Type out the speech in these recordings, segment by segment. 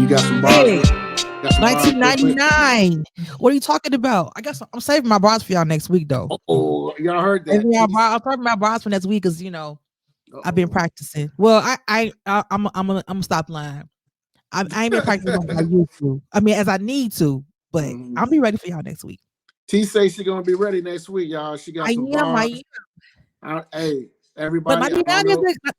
You got some bars. Hey, Got some bars real quick? 1999. What are you talking about? I guess I'm saving my bars for y'all next week, though. Oh, y'all heard that? Saving I'm talking about bars for next week because I've been practicing. Well, I'm gonna stop lying. I ain't been practicing like I used to. I mean, as I need to, but I'll be ready for y'all next week. T say she's gonna be ready next week, y'all. She got some bars. Hey, everybody. But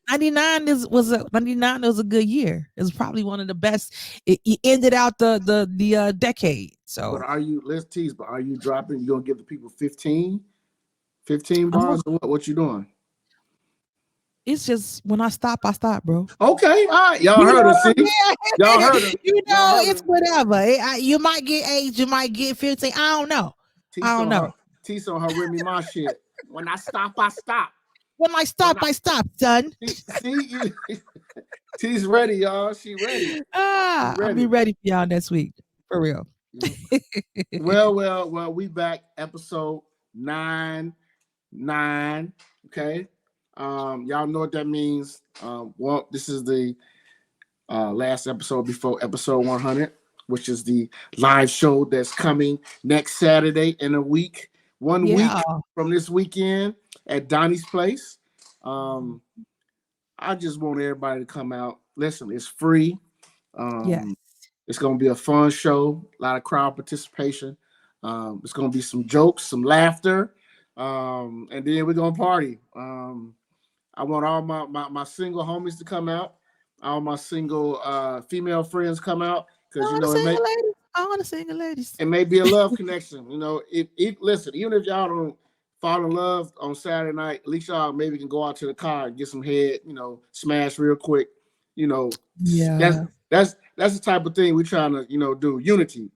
99 was a good year. It was probably one of the best. It ended out the decade. So, but let's tease. But are you dropping? You gonna give the people 15 bars? Or what you doing? It's just when I stop, bro. Okay, all right. Y'all heard her. See, y'all heard her. It's whatever. You might get 8, you might get 15. I don't know. T's on her Remy Ma shit. When I stop, I stop. When I stop, I stop, son. See, T's ready, y'all. She ready. I'll be ready for y'all next week. For real. Well, we back. Episode 99. Okay. Y'all know what that means. Well, this is the last episode before episode 100, which is the live show that's coming next Saturday in a week. 1 week from this weekend at Donnie's Place. I just want everybody to come out. Listen, it's free. It's going to be a fun show. A lot of crowd participation. It's going to be some jokes, some laughter, and then we're going to party. I want all my single homies to come out. All my single female friends come out because I want to single ladies. It may be a love connection. Listen, even if y'all don't fall in love on Saturday night, at least y'all maybe can go out to the car and get some head. Smash real quick. That's the type of thing we're trying to do. Unity.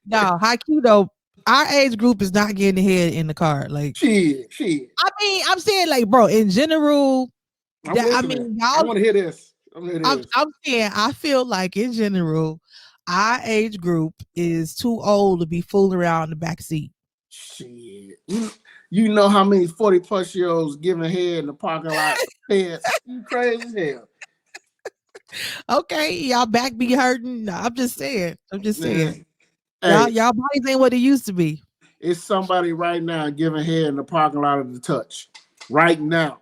No, how cute though. Our age group is not getting ahead in the car. Like, shit. I mean, I'm saying, like, bro, in general, y'all. I want to hear this. I'm saying, I feel like in general, our age group is too old to be fooling around in the back seat. Shit. You know how many 40-plus-year-olds giving head in the parking lot? Heads. You crazy as hell. Okay, y'all back be hurting. I'm just saying. Hey, y'all bodies ain't what it used to be. It's somebody right now giving head in the parking lot of the Touch. Right now.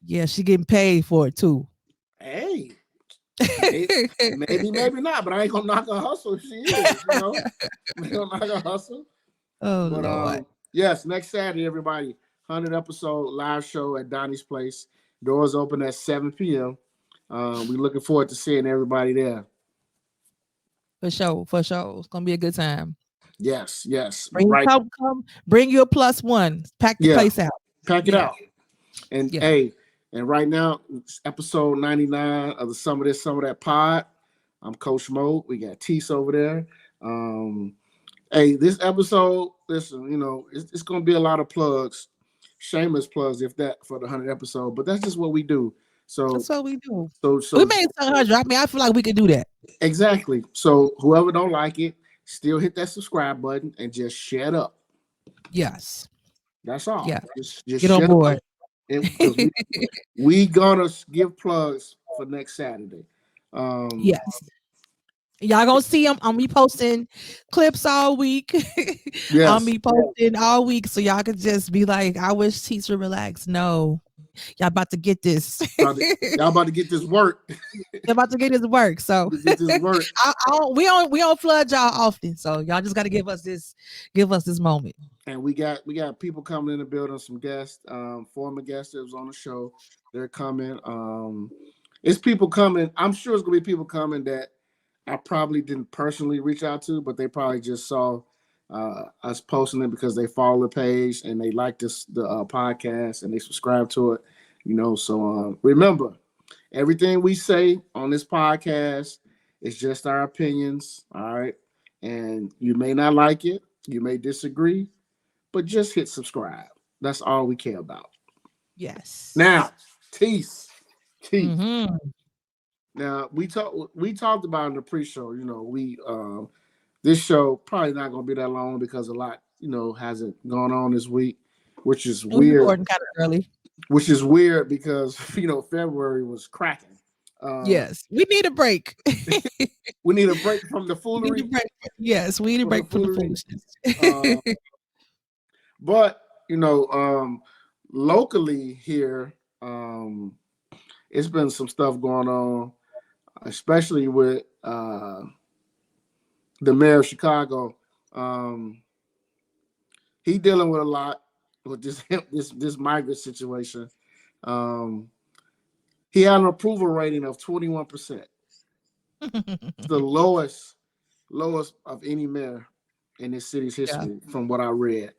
Yeah, she getting paid for it too. Hey. Maybe not, but I ain't gonna knock her hustle if she is, I ain't gonna knock her hustle. Oh, Lord. Yes, next Saturday, everybody. 100 episode live show at Donnie's Place. Doors open at 7 p.m. We're looking forward to seeing everybody there. For sure. It's gonna be a good time. Yes. Come, bring you a +1. Pack the place out. Pack it out. And hey, and right now, it's episode 99 of the Some of This, Some of That pod. I'm Coach Mo. We got Tease over there. Hey, this episode, listen, it's gonna be a lot of plugs, shameless plugs, if that, for the 100th episode. But that's just what we do. So that's what we do. So we made 100. I mean, I feel like we could do that. Exactly. So whoever don't like it, still hit that subscribe button and just shut up. Yes. That's all. Yeah. Just get on board. We gonna give plugs for next Saturday. Yes. Y'all gonna see them. I'm be posting clips all week. Yes. I'm be posting all week, so y'all could just be like, "I wish teacher relax." No, y'all about to get this. Y'all about to get this work. Y'all about to get this work. So get this work. we don't flood y'all often, so y'all just got to give us this moment. And we got people coming in the building. Some guests, former guests that was on the show. They're coming. It's people coming. I'm sure it's gonna be people coming that I probably didn't personally reach out to, but they probably just saw us posting it because they follow the page and they like the podcast and they subscribe to it, So remember, everything we say on this podcast is just our opinions, all right? And you may not like it, you may disagree, but just hit subscribe. That's all we care about. Yes. Now, Tease. Mm-hmm. Now we talked about in the pre-show, we this show probably not gonna be that long because a lot, hasn't gone on this week, which is weird. Kind of early. which is weird because February was cracking. Yes, we need a break. We need a break from the We need foolery. a break. Yes, we need a break from the foolishness. But locally here, it's been some stuff going on, especially with the mayor of Chicago. He dealing with a lot with this migrant situation. He had an approval rating of 21%. The lowest of any mayor in this city's history, from what I read.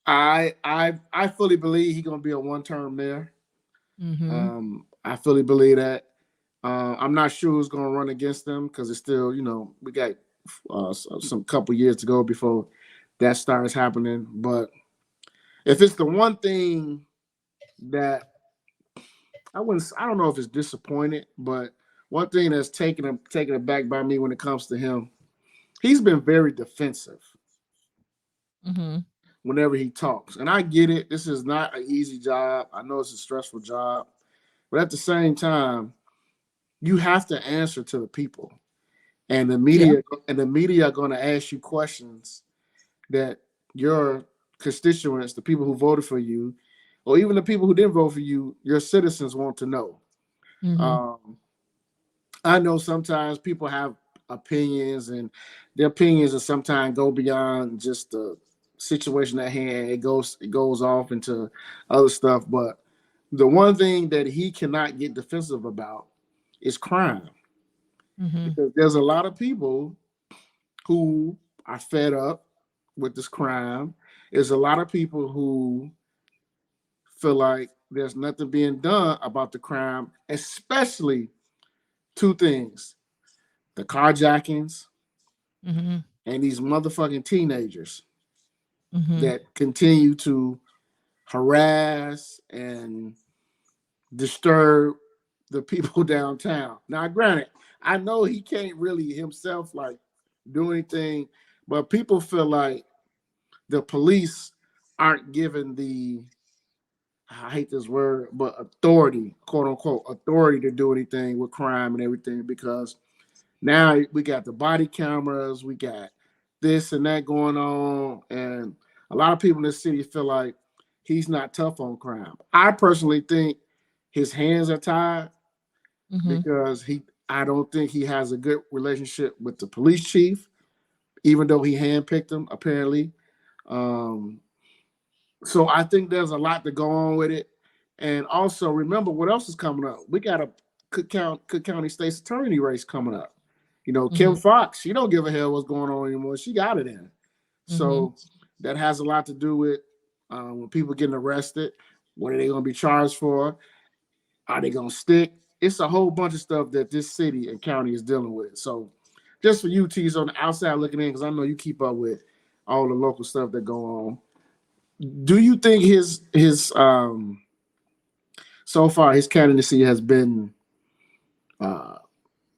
I fully believe he's gonna be a one-term mayor. I fully believe that. I'm not sure who's gonna run against them because it's still, we got some couple years to go before that starts happening. But if it's the one thing that I don't know if it's disappointed, but one thing that's taken it back by me when it comes to him, he's been very defensive whenever he talks. And I get it. This is not an easy job. I know it's a stressful job. But at the same time, you have to answer to the people. And the media are going to ask you questions that your constituents, the people who voted for you, or even the people who didn't vote for you, your citizens want to know. I know sometimes people have opinions, and their opinions are sometimes go beyond just the situation at hand. It goes off into other stuff. But the one thing that he cannot get defensive about is crime. Because there's a lot of people who are fed up with this crime. There's a lot of people who feel like there's nothing being done about the crime, especially two things: the carjackings and these motherfucking teenagers that continue to harass and disturb the people downtown. Now, granted, I know he can't really himself do anything, but people feel like the police aren't given the, I hate this word, but authority, quote unquote, authority to do anything with crime and everything, because now we got the body cameras, we got this and that going on, and a lot of people in this city feel like he's not tough on crime. I personally think his hands are tied because I don't think he has a good relationship with the police chief, even though he handpicked him, apparently. So I think there's a lot to go on with it. And also, remember what else is coming up. We got a Cook County State's Attorney race coming up. Kim Fox, she don't give a hell what's going on anymore. She got it in. So that has a lot to do with when people getting arrested. What are they going to be charged for? Are they going to stick? It's a whole bunch of stuff that this city and county is dealing with. So just for you, T's, on the outside looking in, because I know you keep up with all the local stuff that go on. Do you think his so far his candidacy has been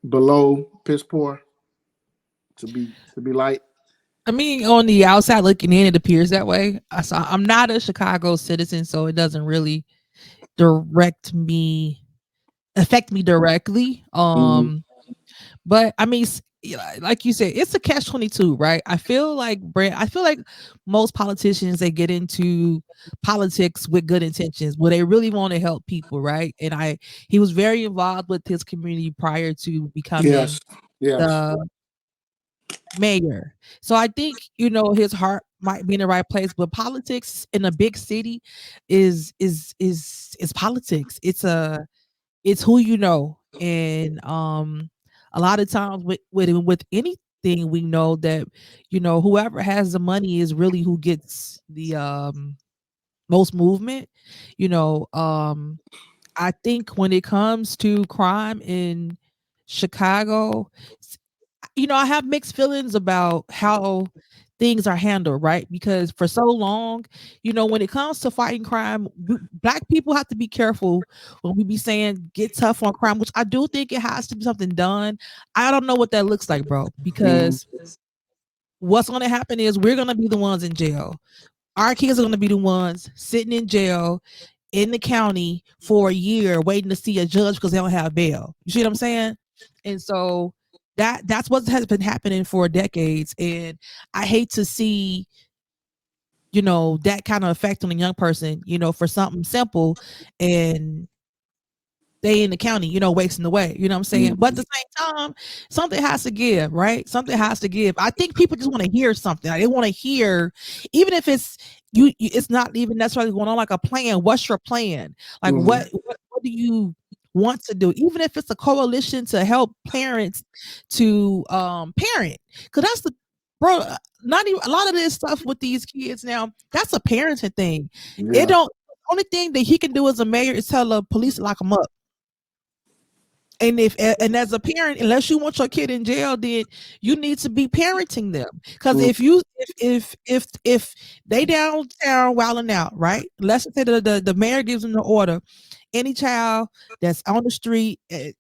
below piss poor, to be light? I mean, on the outside looking in, it appears that way. I'm not a Chicago citizen, so it doesn't really affect me directly. But I mean, like you said, it's a catch-22, right? I feel like most politicians, they get into politics with good intentions, where they really want to help people, right? And he was very involved with his community prior to becoming the mayor. So I think, his heart might be in the right place, but politics in a big city is politics. It's who you know. And a lot of times with anything, we know that, whoever has the money is really who gets the most movement. I think when it comes to crime in Chicago, I have mixed feelings about how things are handled, right? Because for so long, when it comes to fighting crime, Black people have to be careful when we be saying get tough on crime, which I do think it has to be something done. I don't know what that looks like, bro, because what's going to happen is we're going to be the ones in jail. our kids are going to be the ones sitting in jail in the county for a year waiting to see a judge because they don't have bail. You see what I'm saying? And so that's what has been happening for decades. And I hate to see, that kind of effect on a young person, for something simple, and they in the county, wasting away. You know what I'm saying? But at the same time, something has to give, right? Something has to give. I think people just want to hear something. Like, they want to hear, even if it's it's not even necessarily going on like a plan. What's your plan? Like, what do you want to do? Even if it's a coalition to help parents to parent, because that's the not even a lot of this stuff with these kids now. That's a parenting thing. Yeah. It don't. Only thing that he can do as a mayor is tell the police to lock him up. And as a parent, unless you want your kid in jail, then you need to be parenting them. Because if they downtown wilding out, right? Let's say the mayor gives them the order. Any child that's on the street at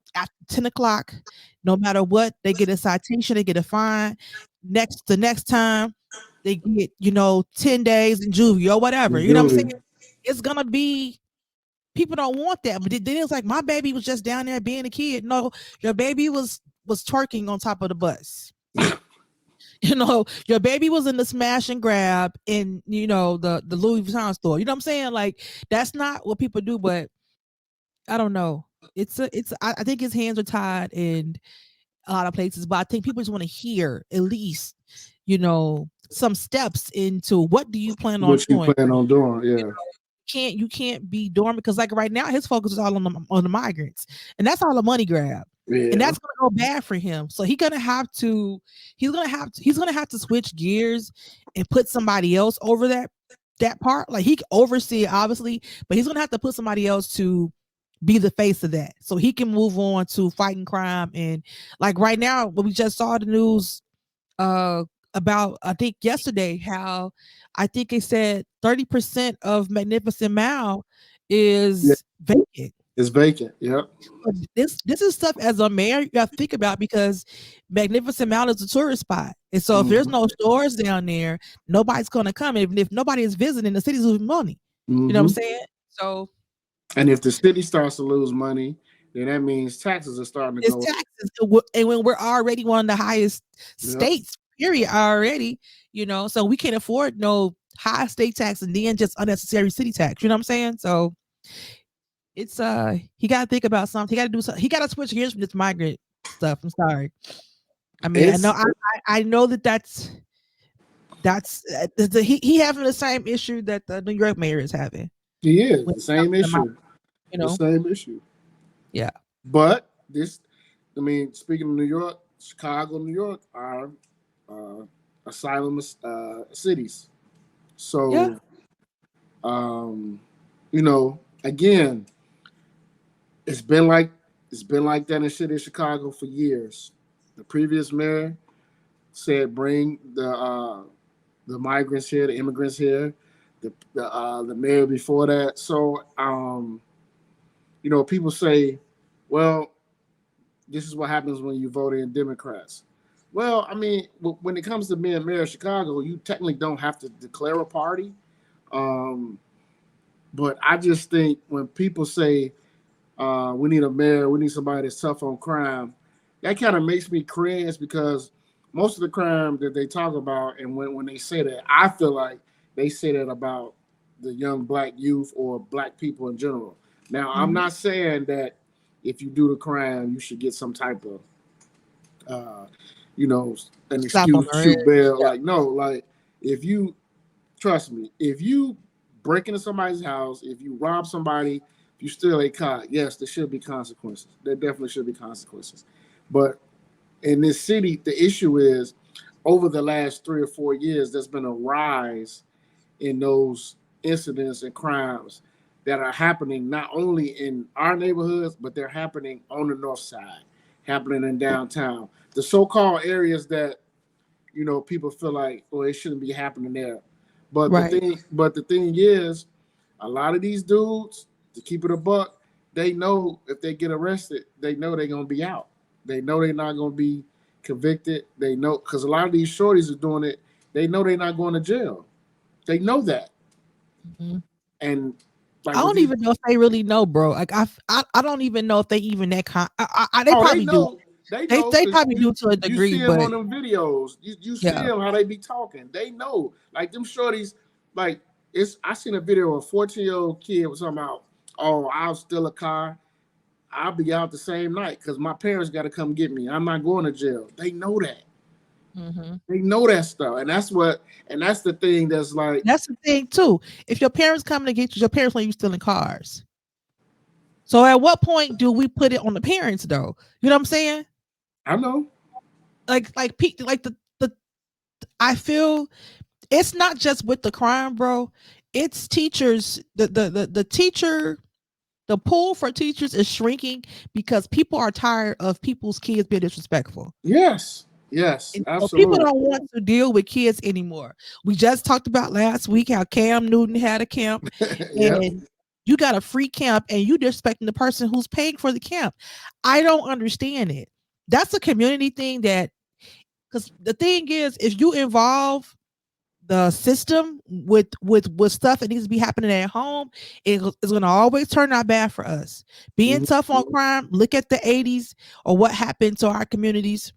10 o'clock, no matter what, they get a citation, they get a fine. The next time they get, 10 days in juvie or whatever. You know what I'm saying? It's gonna be. People don't want that, but then it's like, my baby was just down there being a kid. No, your baby was twerking on top of the bus. Your baby was in the smash and grab in the Louis Vuitton store. You know what I'm saying? Like, that's not what people do. But I don't know. I think his hands are tied in a lot of places, but I think people just want to hear at least some steps into what do you plan on doing? What you plan on doing? Yeah. You can't be dormant, because like right now his focus is all on the migrants, and that's all a money grab. Yeah. And that's gonna go bad for him. So he's gonna have to switch gears and put somebody else over that part. Like, he can oversee it, obviously, but he's gonna have to put somebody else to be the face of that, so he can move on to fighting crime. And like right now, when we just saw the news about, I think yesterday, how I think it said 30% of Magnificent Mile is vacant. It's vacant. Yep. This is stuff as a mayor you have to think about, because Magnificent Mile is a tourist spot, and so if there's no stores down there, nobody's gonna come. And if nobody is visiting, the city's losing money. You know what I'm saying? So, and if the city starts to lose money, then that means taxes are starting to go up. Taxes, and when we're already one of the highest states, period, already, so we can't afford no high state tax and then just unnecessary city tax. You know what I'm saying? So it's he got to think about something. He got to do something. He got to switch gears from this migrant stuff. I'm sorry. I mean, I know that's he having the same issue that the New York mayor is having. He is the same issue. The same issue. Yeah. But speaking of New York, Chicago, New York are asylum cities. So, again, it's been like that in the city of Chicago for years. The previous mayor said, bring the migrants here, the immigrants here. The mayor before that. So, people say, well, this is what happens when you vote in Democrats. Well, I mean, when it comes to being mayor of Chicago, you technically don't have to declare a party. But I just think when people say we need a mayor, we need somebody that's tough on crime, that kind of makes me cringe, because most of the crime that they talk about, and when they say that, I feel like they say that about the young black youth or black people in general. Now, I'm not saying that if you do the crime, you should get some type of an excuse, shoot bail. Yeah. Like, no, like, if you, trust me, if you break into somebody's house, if you rob somebody, if you steal a car, yes, there should be consequences. There definitely should be consequences. But in this city, the issue is, over the last 3 or 4 years, there's been a rise in those incidents and crimes that are happening not only in our neighborhoods, but they're happening on the north side, happening in downtown. The so-called areas that, people feel like, oh, it shouldn't be happening there. But the thing is, a lot of these dudes, to keep it a buck, they know if they get arrested, they know they're going to be out. They know they're not going to be convicted. They know, because a lot of these shorties are doing it, they know they're not going to jail. They know that. Mm-hmm. And like I with don't these, even know if they really know, bro. Like I don't even know if they even that they oh, they probably do. know. They They know they because probably do to a you degree, see them but on them videos. You see yeah. them how they be talking. They know. Like them shorties. Like I seen a video of a 14-year-old kid was talking about, oh, I'll steal a car. I'll be out the same night because my parents got to come get me. I'm not going to jail. They know that. Mm-hmm. They know that stuff, and that's the thing that's like. That's the thing too. If your parents come to get you, your parents want you stealing cars. So at what point do we put it on the parents though? You know what I'm saying? I know. Like the I feel it's not just with the crime, bro. It's teachers. The teacher, the pool for teachers is shrinking because people are tired of people's kids being disrespectful. Yes. Yes. And so people Absolutely. don't want to deal with kids anymore. We just talked about last week how Cam Newton had a camp, Yep. and you got a free camp, and you disrespecting the person who's paying for the camp. I don't understand it. That's a community thing that, because the thing is, if you involve the system with stuff that needs to be happening at home, it's going to always turn out bad for us. Being Mhm. tough on crime, look at the 80s or what happened to our communities.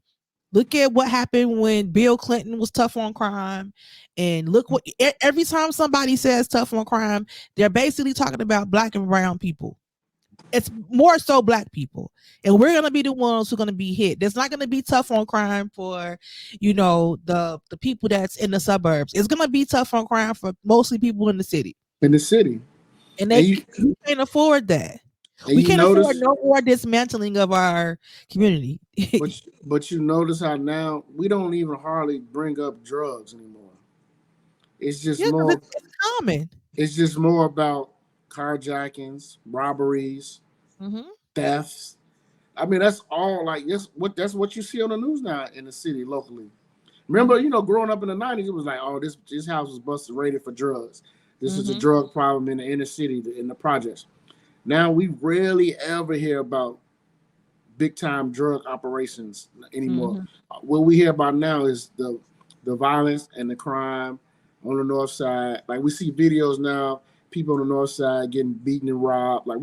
Look at what happened when Bill Clinton was tough on crime, and look what every time somebody says tough on crime, they're basically talking about black and brown people. It's more so black people, and we're gonna be the ones who are gonna be hit. There's not gonna be tough on crime for, the people that's in the suburbs. It's gonna be tough on crime for mostly people in the city, In the city, and and you we can't afford that. and We you can't afford notice, no more dismantling of our community. but you notice how now we don't even hardly bring up drugs anymore. It's just Yeah, because more. it's common. It's just more about carjackings, robberies, Mm-hmm. thefts. I mean, that's all like that's what you see on the news now in the city locally. Remember, Mm-hmm. growing up in the '90s, it was like, oh, this house was busted raided for drugs. This is a Mm-hmm. drug problem in the inner city, in the projects. Now we rarely ever hear about big time drug operations anymore. Mm-hmm. What we hear about now is the violence and the crime on the north side. Like we see videos now, people on the north side getting beaten and robbed. Like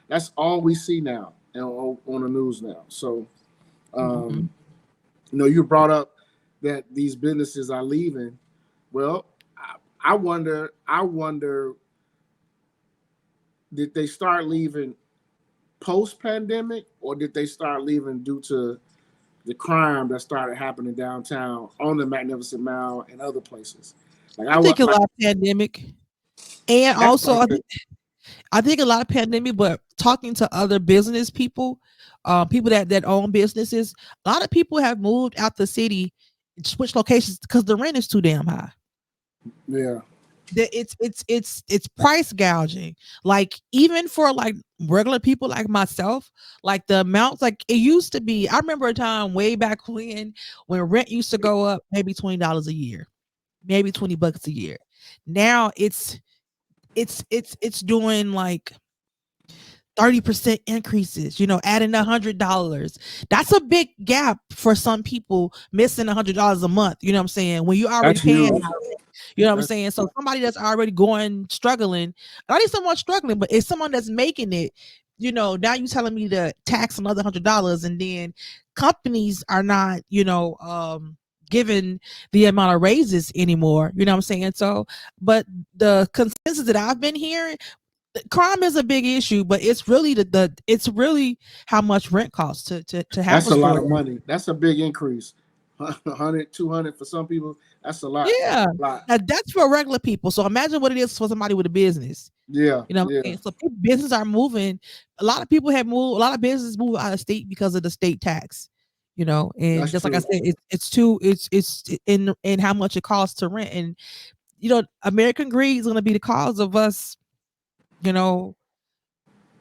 that's all we see now on the news now. So, Mm-hmm. um, you brought up that these businesses are leaving. Well, I wonder. Did they start leaving post pandemic, or did they start leaving due to the crime that started happening downtown on the Magnificent Mile and other places? Like I I was think a like, lot of pandemic, and that's also like the, I think a lot of pandemic, but talking to other business people, people that own businesses, a lot of people have moved out the city, switch locations because the rent is too damn high. yeah. It's price gouging. Like even for like regular people like myself, like the amounts, like it used to be. I remember a time way back when rent used to go up maybe $20 a year, maybe $20 a year. Now it's doing like 30% increases, adding $100. That's a big gap for some people missing $100 a month. You know what I'm saying? When you already That's paying, huge. you know what I'm That's saying? So somebody that's already going struggling, not even someone struggling, but it's someone that's making it, now you telling me to tax another $100, and then companies are not, giving the amount of raises anymore. You know what I'm saying? So, but the consensus that I've been hearing, crime is a big issue, but it's really it's really how much rent costs to have that's a a lot store. of money. That's a big increase. 100, 200 for some people. That's a lot. Yeah, A lot. now that's for regular people. So imagine what it is for somebody with a business. Yeah. You know what I'm Yeah. saying? So businesses are moving. A lot of people have moved. A lot of businesses move out of state because of the state tax. And That's just like I true. said, it's in how much it costs to rent. And American greed is going to be the cause of us, you know,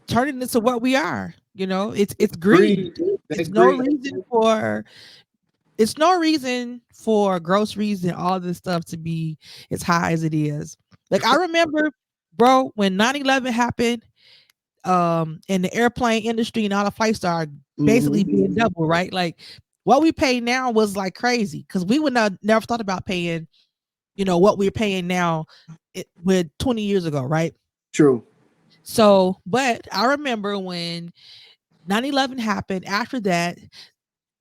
turning into what we are. It's greed. Greed. That It's no greed. reason for it's no reason for groceries and all this stuff to be as high as it is. Like I remember, bro, when 9/11 happened, and the airplane industry and all the flights started basically Mm-hmm. being double, right? Like what we pay now was like crazy because we would not never thought about paying what we're paying now with 20 years ago, right? True. So, but I remember when 9/11 happened. After that,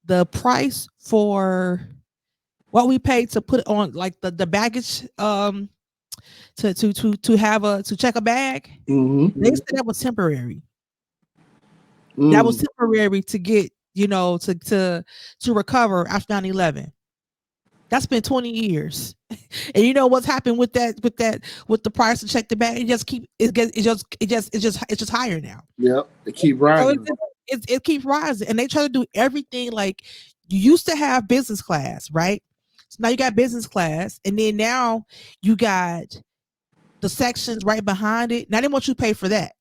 the price for what we paid to put on like the baggage to check a bag, they said that was temporary. That was temporary to get, to recover after 9/11. That's been 20 years. And you know what's happened with the price to check the bag? It's just higher now. Yep. It keep rising. So it keeps rising. And they try to do everything like you used to have business class, right? So now you got business class, and then now you got the sections right behind it. Now they want you to pay for that.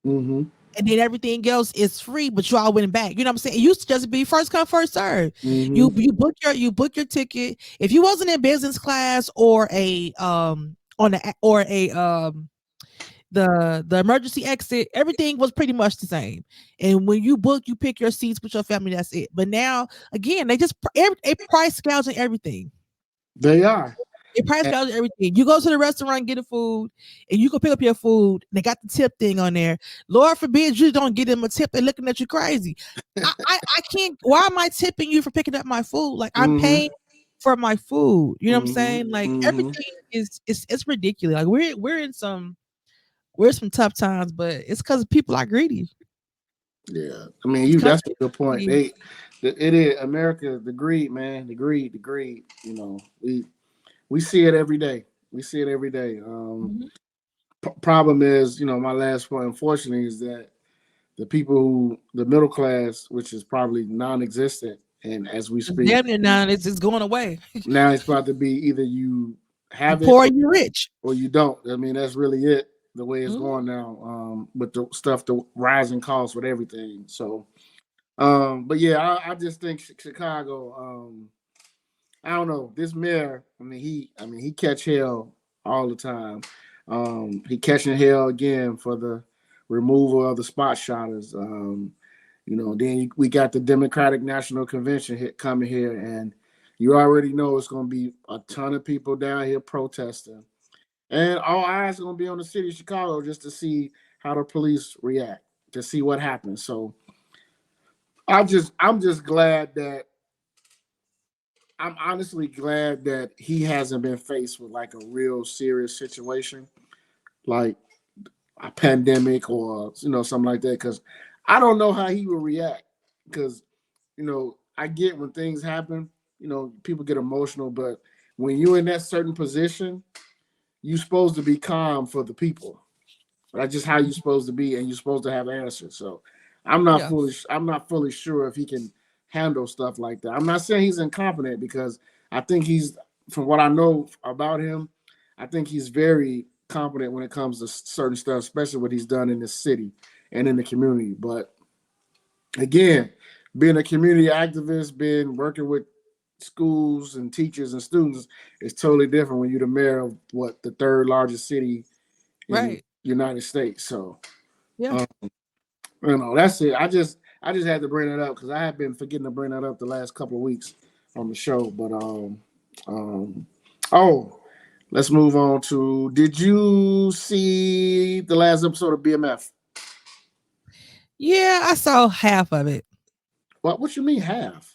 And then everything else is free, but you all went back. You know what I'm saying? It used to just be first come, first serve. You book your ticket. If you wasn't in business class or the emergency exit, everything was pretty much the same. And when you book, you pick your seats with your family. That's it. But now, again, they price gouging everything. They are. They price gouging everything. You go to the restaurant and get a food, and you can pick up your food. They got the tip thing on there. Lord forbid you don't get them a tip. They're looking at you crazy. I can't. Why am I tipping you for picking up my food? Like I'm paying for my food. You know what I'm saying? Like everything is it's ridiculous. Like we're in some tough times, but it's because people are greedy. Yeah, I mean, that's a good point. It is America, the greed, man, the greed. You know, we see it every day. Problem is, my last point, unfortunately, is that the middle class, which is probably non-existent, and as we speak, now it's going away. Now it's about to be either you have poor, you rich, or you don't. I mean, that's really it. The way it's going now, with the stuff, the rising costs with everything. So, but yeah, I just think Chicago. I don't know this mayor. I mean, he catch hell all the time. He catching hell again for the removal of the spot shotters. Then we got the Democratic National Convention coming here, and you already know it's going to be a ton of people down here protesting. And all eyes are going to be on the city of Chicago just to see how the police react, to see what happens. So I'm just glad that I'm honestly glad that he hasn't been faced with like a real serious situation, like a pandemic or something like that. Because I don't know how he will react. Because I get when things happen, people get emotional, but when you're in that certain position, you're supposed to be calm for the people. That's just how you're supposed to be, and you're supposed to have answers. So I'm not foolish. I'm not fully sure if he can handle stuff like that. I'm not saying he's incompetent, because I think from what I know about him, I think he's very competent when it comes to certain stuff, especially what he's done in this city and in the community. But again, being a community activist, working with schools and teachers and students is totally different when you're the mayor of the third largest city in the United States. So that's it. I just had to bring it up because I have been forgetting to bring that up the last couple of weeks on the show. But let's move on to, did you see the last episode of BMF? Yeah, I saw half of it. What you mean half?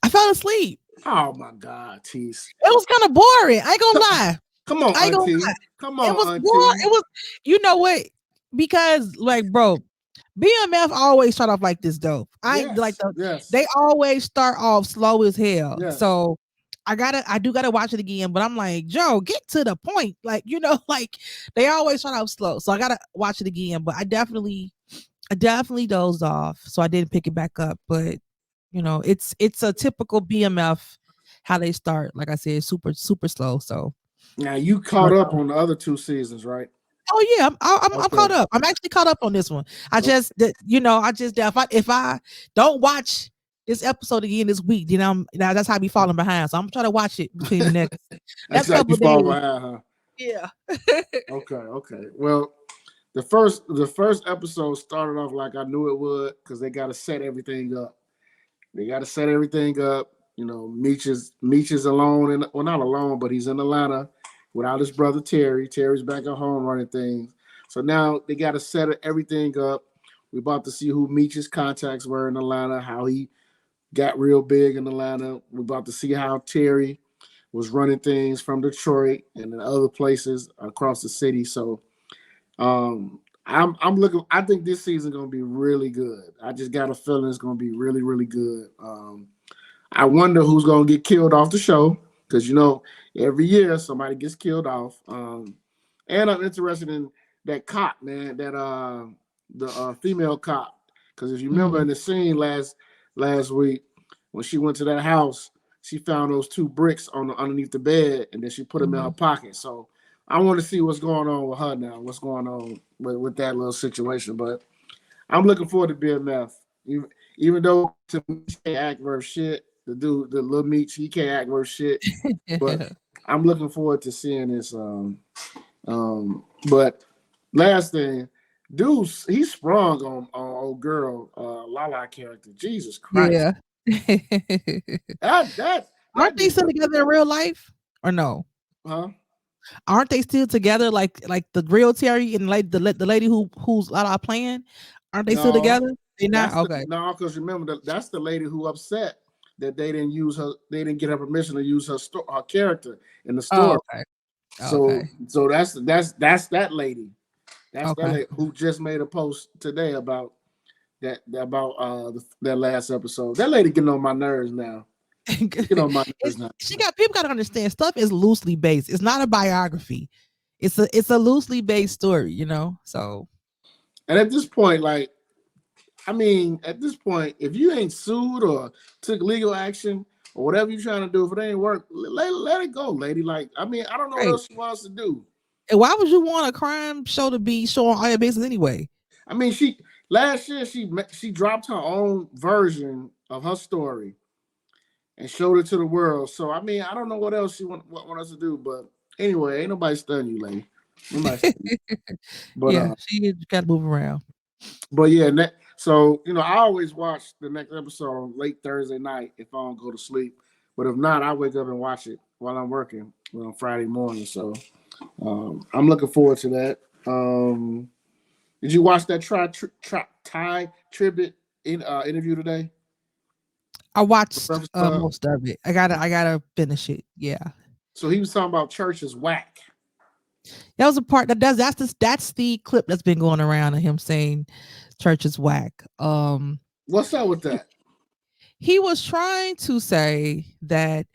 I fell asleep. Oh my God, Tease. It was kind of boring. I ain't gonna lie. Come on, Auntie. Come on, it was Auntie. Boring. It was, you know what? Because bro, BMF always start off like this though. They always start off slow as hell. Yes. So I do gotta watch it again, but I'm like, Joe, get to the point. They always start off slow. So I gotta watch it again. But I definitely dozed off, so I didn't pick it back up. But it's a typical BMF how they start. Like I said, super super slow. So now you caught up on the other 2 seasons, right? Oh yeah, I'm caught up. I'm actually caught up on this one. If I don't watch this episode again this week, that's how I be falling behind. So I'm trying to watch it between the next. That's how you fall behind, huh? Yeah. Okay. Well, the first episode started off like I knew it would, because they got to set everything up. Meech is alone, and well, not alone, but he's in Atlanta without his brother Terry. Terry's back at home running things. So now they got to set everything up. We're about to see who Meech's contacts were in Atlanta, how he got real big in Atlanta. We're about to see how Terry was running things from Detroit and in other places across the city. So I'm looking. I think this season gonna be really good. I just got a feeling it's gonna be really, really good. I wonder who's gonna get killed off the show because every year somebody gets killed off. And I'm interested in that cop, man, that the female cop, because if you remember in the scene last week when she went to that house, she found those 2 bricks underneath the bed, and then she put them in her pocket. So I want to see what's going on with her now. What's going on with that little situation? But I'm looking forward to BMF. Even though to me, he can't act worth shit. The little Meech, he can't act worth shit. But I'm looking forward to seeing this. But last thing, dude, he sprung on old girl, Lala character. Jesus Christ. Yeah. Aren't they still together in real life or no? Huh? Aren't they still together like the real Terry and like the lady who's Lala playing? Aren't they still together? They not okay. No, because remember that's the lady who upset that they didn't use her. They didn't get her permission to use her character in the story. Oh, okay. So that's that lady. That's that lady who just made a post today about that last episode. That lady getting on my nerves now. Get on my nerves now. People got to understand stuff is loosely based. It's not a biography. It's a loosely based story, So, and at this point, if you ain't sued or took legal action or whatever you're trying to do, if it ain't work, let it go, lady. I don't know what else she wants to do. And why would you want a crime show to be showing all your business anyway? I mean, last year she dropped her own version of her story and showed it to the world. So I mean, I don't know what else she want us to do, but anyway, ain't nobody stunning you, lady. But yeah, she got to move around. But yeah, so I always watch the next episode on late Thursday night if I don't go to sleep. But if not, I wake up and watch it while I'm working on Friday morning. So I'm looking forward to that. Did you watch that Tye Tribbett interview today? I watched most of it. I gotta finish it. Yeah. So he was talking about church is whack. That was a part that's the clip that's been going around of him saying church is whack. What's up with that? He was trying to say that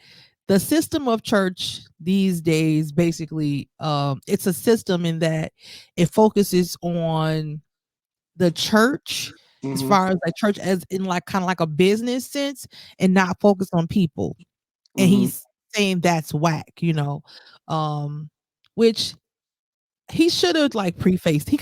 the system of church these days, basically, it's a system in that it focuses on the church as far as like church as in like kind of like a business sense and not focus on people. And he's saying that's whack, which he should have like prefaced. He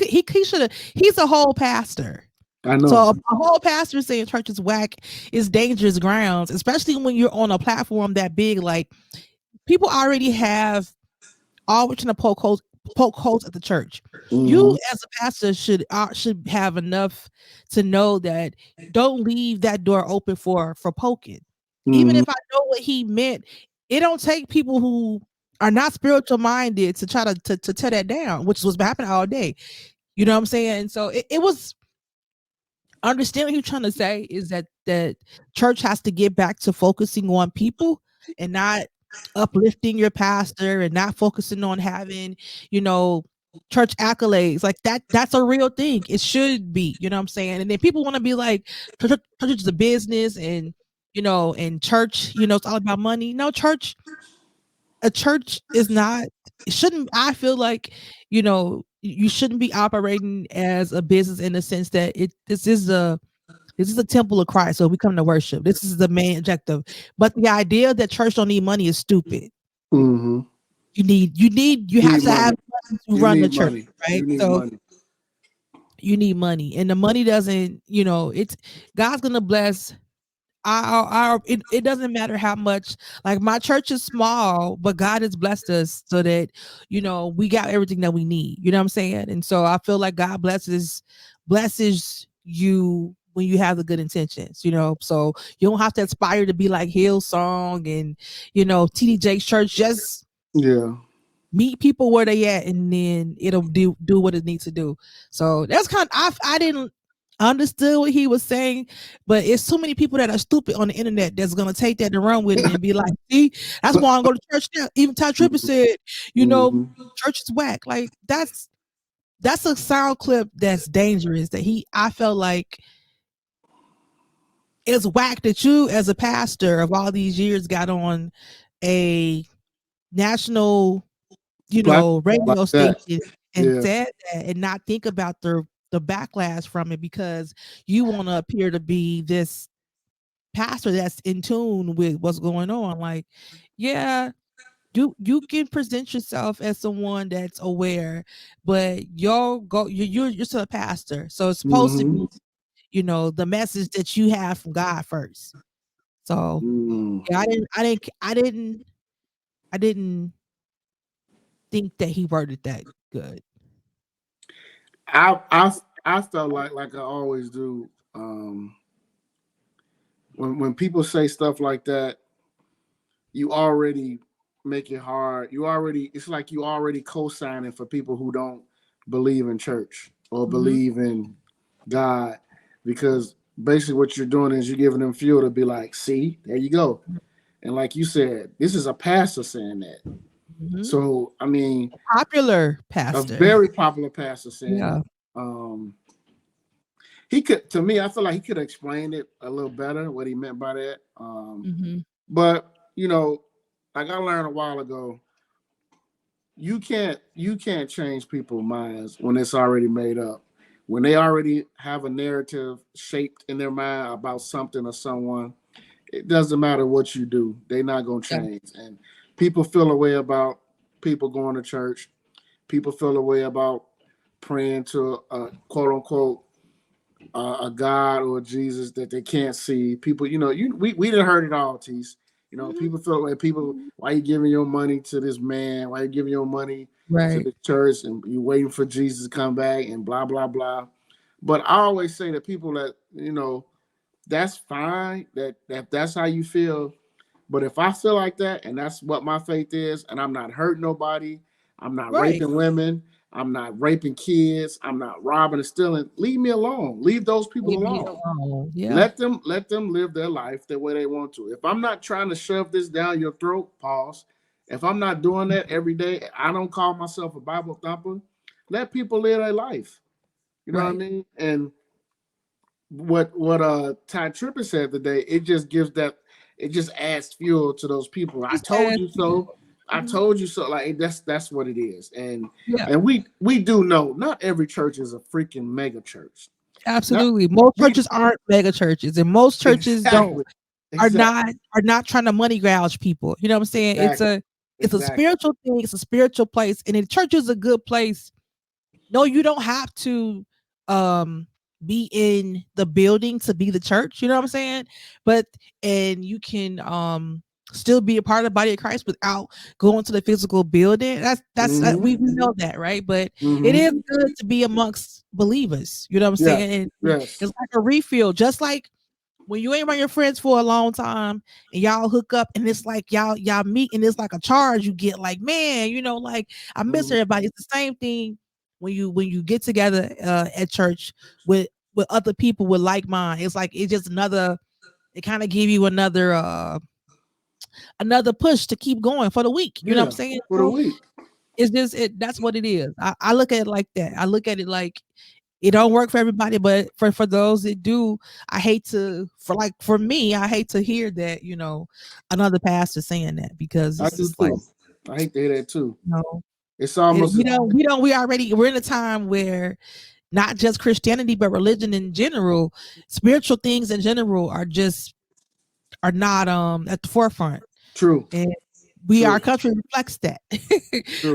should have. He's a whole pastor. I know. So a whole pastor saying church is whack is dangerous grounds, especially when you're on a platform that big. Like people already have always trying to poke holes at the church. You as a pastor should have enough to know that don't leave that door open for poking. Even if I know what he meant, it don't take people who are not spiritual minded to try to tear that down, which was happening all day. You know what I'm saying? So it was understanding what you're trying to say is that church has to get back to focusing on people and not uplifting your pastor and not focusing on having, church accolades. Like that's a real thing. It should be, you know what I'm saying? And then people want to be like, church is a business and, and church, it's all about money. No, a church is not, it shouldn't, I feel like, you shouldn't be operating as a business in the sense that this is a temple of Christ. So we come to worship. This is the main objective. But the idea that church don't need money is stupid. You have to have money to run the church, right? You need money. And the money doesn't, it's God's gonna bless it doesn't matter how much, like my church is small, but God has blessed us so that we got everything that we need. You know what I'm saying? And so I feel like God blesses you when you have the good intentions, so you don't have to aspire to be like Hillsong and TD Jakes Church. Just meet people where they at, and then it'll do what it needs to do. So that's kind of, I didn't understood what he was saying, but it's too many people that are stupid on the internet that's gonna take that and run with it and be like, see, that's why I go to church now. Even Tye Tribbett said, church is whack. Like that's a sound clip that's dangerous. I felt like it's whack that you, as a pastor of all these years, got on a national, radio station and said that, and not think about the backlash from it, because you want to appear to be this pastor that's in tune with what's going on. Like, yeah, you can present yourself as someone that's aware, but you're still a pastor, so it's supposed to be the message that you have from God first. So yeah, I didn't think that he worded that good. I felt like I always do, when people say stuff like that, you already make it hard. It's like you already co-signing for people who don't believe in church or believe in God, because basically what you're doing is you're giving them fuel to be like, see, there you go. And like you said, this is a pastor saying that. So I mean, popular pastor, a very popular pastor saying that. He could, to me, I feel like he could have explained it a little better, what he meant by that. But like I learned a while ago, you can't change people's minds when it's already made up. When they already have a narrative shaped in their mind about something or someone, it doesn't matter what you do, they're not gonna change. And people feel a way about people going to church. People feel a way about praying to a quote unquote a God or Jesus that they can't see. People, we done heard it all, Tease. People feel like why you giving your money to this man? Why you giving your money to the church, and you waiting for Jesus to come back and blah, blah, blah. But I always say that people that, that's fine, that's how you feel. But if I feel like that, and that's what my faith is, and I'm not hurting nobody, I'm not raping women, I'm not raping kids, I'm not robbing and stealing, leave me alone. Leave those people alone. Yeah. Let them live their life the way they want to. If I'm not trying to shove this down your throat, pause. If I'm not doing that every day, I don't call myself a Bible thumper. Let people live their life. You know what I mean? And what Tye Tribbett said today, it just adds fuel to those people. I told you so. I told you so. Like that's what it is. And we do know not every church is a freaking mega church. Absolutely. Most churches aren't mega churches, and most churches are not trying to money gouge people. You know what I'm saying? It's a spiritual thing, it's a spiritual place, and the church is a good place. No, you don't have to be in the building to be the church, you know what I'm saying? And you can still be a part of the body of Christ without going to the physical building. That's we know that, right? But it is good to be amongst believers, you know what I'm saying? And it's like a refill, just like when you ain't around your friends for a long time and y'all hook up, and it's like y'all meet, and it's like a charge you get, like, man, like I miss everybody. It's the same thing when you get together at church with other people with like mind. It's like it's just it kind of give you another push to keep going for the week. You know what I'm saying? For the week. It's just that's what it is. I look at it like that. I look at it like it don't work for everybody, but for those that do, for me, I hate to hear that, another pastor saying that, because it's just like, I hate to hear that too. It's almost we're in a time where not just Christianity, but religion in general, spiritual things in general are not at the forefront. True. And our country reflects that.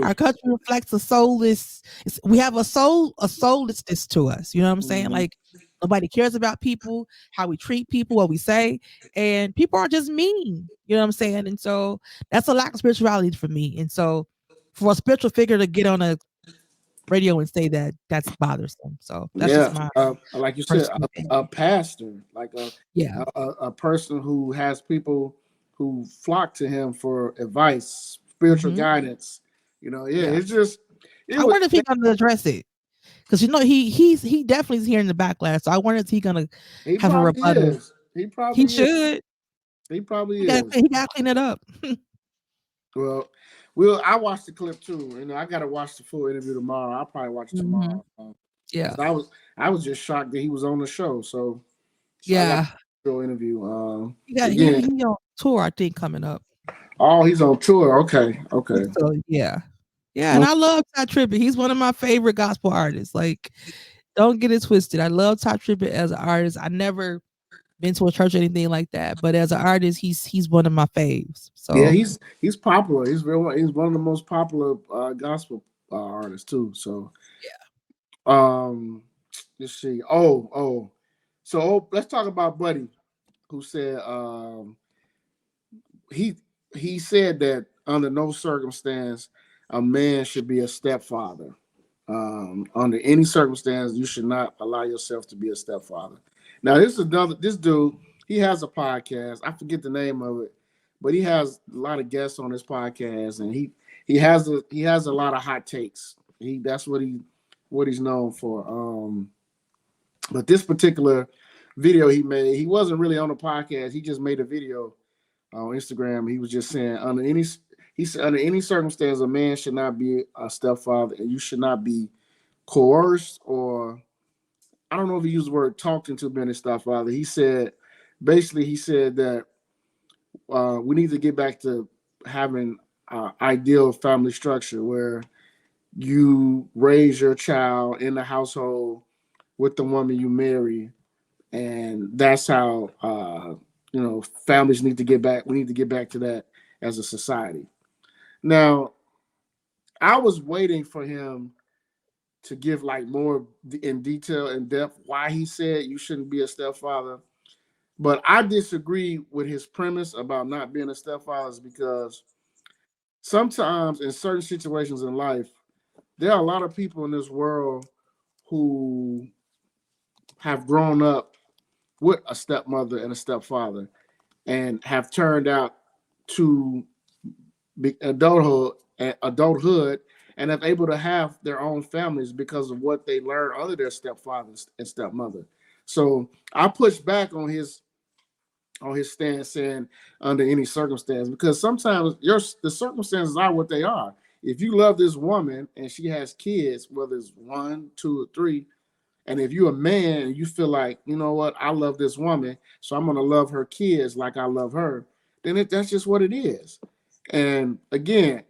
Our country reflects a soulless. We have a soullessness to us. You know what I'm saying? Like nobody cares about people, how we treat people, what we say, and people are just mean. You know what I'm saying? And so that's a lack of spirituality for me. And so for a spiritual figure to get on a radio and say that that's bothersome. So that's Yeah, just my like you said, personal opinion. a pastor, like Yeah. a person who has people who flock to him for advice, spiritual Hmm. guidance. You know, yeah, Yeah. it's just it I was. wonder if he's gonna address it. Because he definitely is hearing the backlash. So I wonder if he's gonna He have a probably rebuttal. is. He He probably is. should. He probably He got is. he got to clean it up. Well, I watched the clip too. You know, I got to watch the full interview tomorrow. I'll probably watch it Hmm. tomorrow. Yeah. 'Cause I was just shocked that he was on the show. So I got Yeah. the full interview. He Again, on tour, I think, coming up. oh, he's on tour. Okay, okay. So yeah. Yeah, and Well, I love Tye Tribbett. He's one of my favorite gospel artists. Like, don't get it twisted. I love Tye Tribbett as an artist. I never been to a church or anything like that, but as an artist, he's one of my faves. yeah, So he's popular. He's one of the most popular gospel artists too. So um, let's see. Let's talk about Buddy, who said he he said that under no circumstance a man should be a stepfather. Under any circumstance, you should not allow yourself to be a stepfather. Now, this dude, he has a podcast. I forget the name of it, but he has a lot of guests on his podcast, and he has a lot of hot takes. That's what he's known for. But this particular video he made, he wasn't really on the podcast. He just made a video on Instagram. He was just saying under any circumstance, a man should not be a stepfather, and you should not be coerced, or I don't know if he used the word talked into being a stepfather. He said that we need to get back to having ideal family structure where you raise your child in the household with the woman you marry, and that's how families need to get back. We need to get back to that as a society. Now, I was waiting for him to give like more in detail, in depth, why he said you shouldn't be a stepfather. But I disagree with his premise about not being a stepfather, is because sometimes in certain situations in life, there are a lot of people in this world who have grown up with a stepmother and a stepfather and have turned out to adulthood and have able to have their own families because of what they learned under their stepfathers and stepmother. So I push back on his stance saying under any circumstance, because sometimes the circumstances are what they are. If you love this woman and she has kids, whether it's 1, 2, or 3, and if you're a man and you feel like, you know what, I love this woman, so I'm going to love her kids like I love her, then that's just what it is. And again,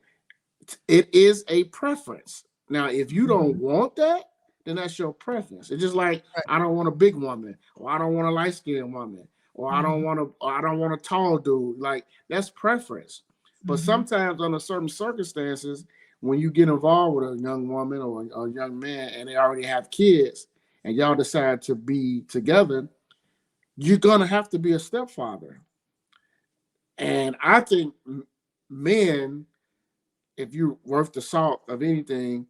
it is a preference. Now, if you don't want that, then that's your preference. It's just like, I don't want a big woman, or I don't want a light-skinned woman, or I don't want a tall dude. Like, that's preference. But sometimes under certain circumstances, when you get involved with a young woman or a young man and they already have kids and y'all decide to be together, you're going to have to be a stepfather. And I think men, if you're worth the salt of anything,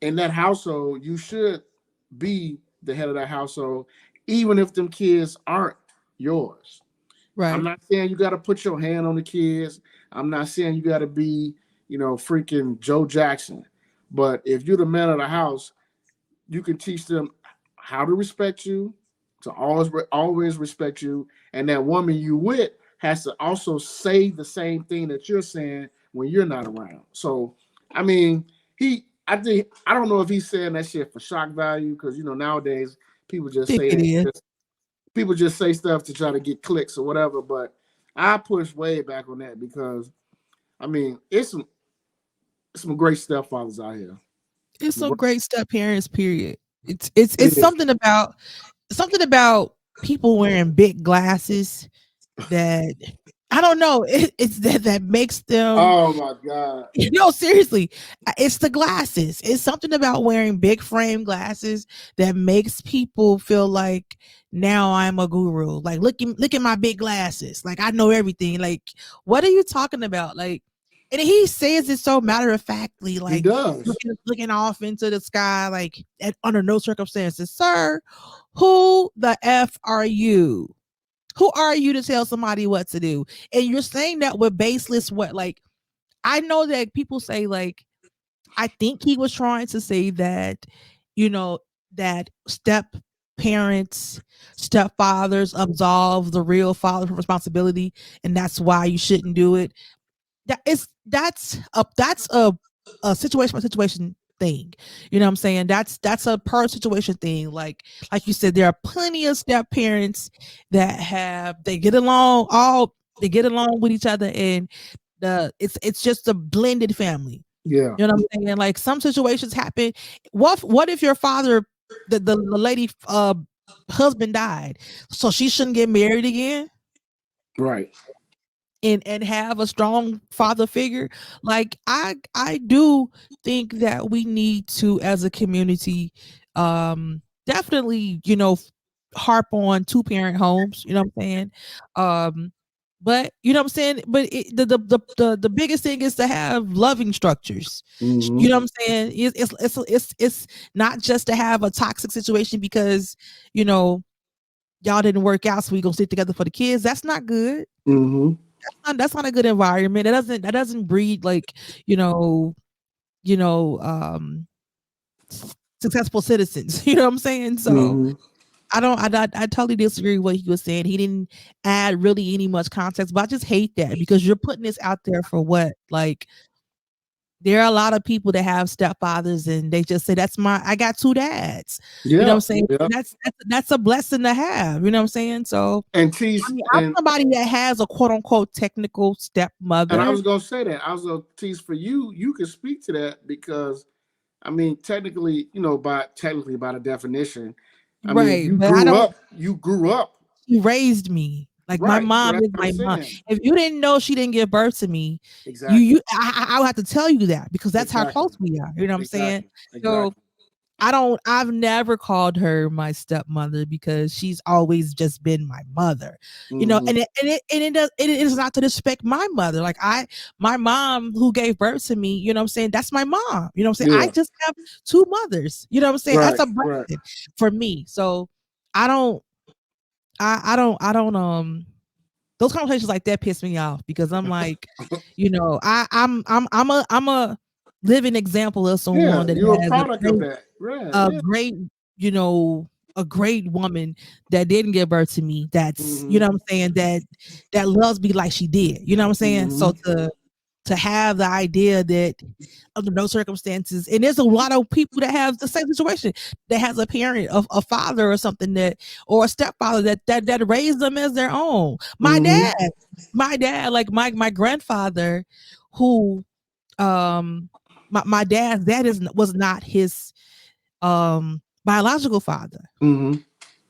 in that household, you should be the head of that household, even if them kids aren't yours. Right. I'm not saying you got to put your hand on the kids. I'm not saying you got to be, freaking Joe Jackson. But if you're the man of the house, you can teach them how to respect you, to always respect you. And that woman you with has to also say the same thing that you're saying when you're not around. So, I mean, I don't know if he's saying that shit for shock value, because, nowadays people just say that. People just say stuff to try to get clicks or whatever. But I push way back on that, because, I mean, it's some great stepfathers out here. It's some great step parents, period. It's something about people wearing big glasses that I don't know. It's that makes them. Oh my God! No, seriously, it's the glasses. It's something about wearing big frame glasses that makes people feel like now I'm a guru. Like look at my big glasses. Like I know everything. Like what are you talking about? Like And he says it so matter of factly, He like does. looking off into the sky, like under no circumstances. Sir, who the F are you? Who are you to tell somebody what to do? And you're saying that with baseless what? Like, I know that people say, like, I think he was trying to say that, that step parents, stepfathers absolve the real father from responsibility, and that's why you shouldn't do it. That's a situation by situation thing. You know what I'm saying? That's a per situation thing. Like you said, there are plenty of step parents that they get along with each other, and it's just a blended family. Yeah. You know what I'm saying? Like some situations happen. What if your father, the lady husband died, so she shouldn't get married again? Right. And have a strong father figure. Like I do think that we need to, as a community, definitely, harp on 2-parent homes, you know what I'm saying? But you know what I'm saying? But the biggest thing is to have loving structures. Mm-hmm. You know what I'm saying? It's not just to have a toxic situation because, y'all didn't work out, so we gonna sit together for the kids. That's not good. Mm-hmm. That's not a good environment. That doesn't breed, like, successful citizens. You know what I'm saying? So Mm-hmm. I totally disagree with what he was saying. He didn't add really any much context, but I just hate that because you're putting this out there for what? Like, there are a lot of people that have stepfathers and they just say, I got 2 dads. Yeah. You know what I'm saying? Yeah. That's a blessing to have. You know what I'm saying? So, and I'm somebody that has a quote unquote technical stepmother. And I was gonna say that. I was gonna tease for you. You can speak to that because, I mean, technically, by the definition, I mean, Right, but you grew up. She raised me. Like my Right. mom That's is what my I'm mom. saying. If you didn't know she didn't give birth to me, Exactly. I would have to tell you that because that's how Exactly. close we are. You know what I'm saying? Exactly. So I've never called her my stepmother because she's always just been my mother. You know, Mhm. and it is not to disrespect my mother. Like my mom who gave birth to me, you know what I'm saying? That's my mom. You know what I'm saying? Yeah. I just have 2 mothers. You know what I'm saying? That's a Right. blessing for me. So I don't those conversations like that piss me off because I'm like, I'm a living example of Yeah, someone that you're a has product of that. a Right. great, a great woman that didn't give birth to me. That's, you Mhm. know what I'm saying, that loves me like she did. You know what I'm saying? So Mhm. to have the idea that under no circumstances, and there's a lot of people that have the same situation, that has a parent, a father or something or a stepfather that raised them as their own. My Mhm. dad, like my grandfather, who my dad's dad was not his biological father. Mhm.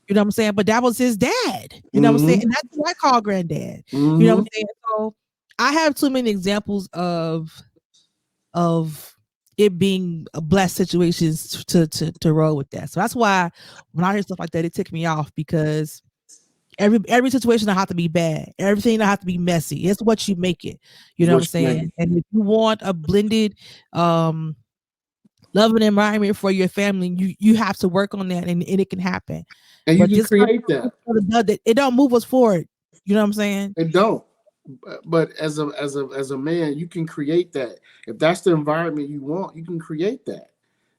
You know what I'm saying? But that was his dad. You know what I'm saying? Mhm. And that's what I call granddad. You know what Mhm. I'm saying? So I have too many examples of it being a blessed situations to roll with that. So that's why when I hear stuff like that, it ticks me off because every situation don't have to be bad. Everything don't have to be messy. It's what you make it. You know what I'm saying? And if you want a blended loving environment for your family, you have to work on that and it can happen. And you But can this create that. it don't move us forward. You know what I'm saying? It don't. But as a man, you can create that. If that's the environment you want, you can create that.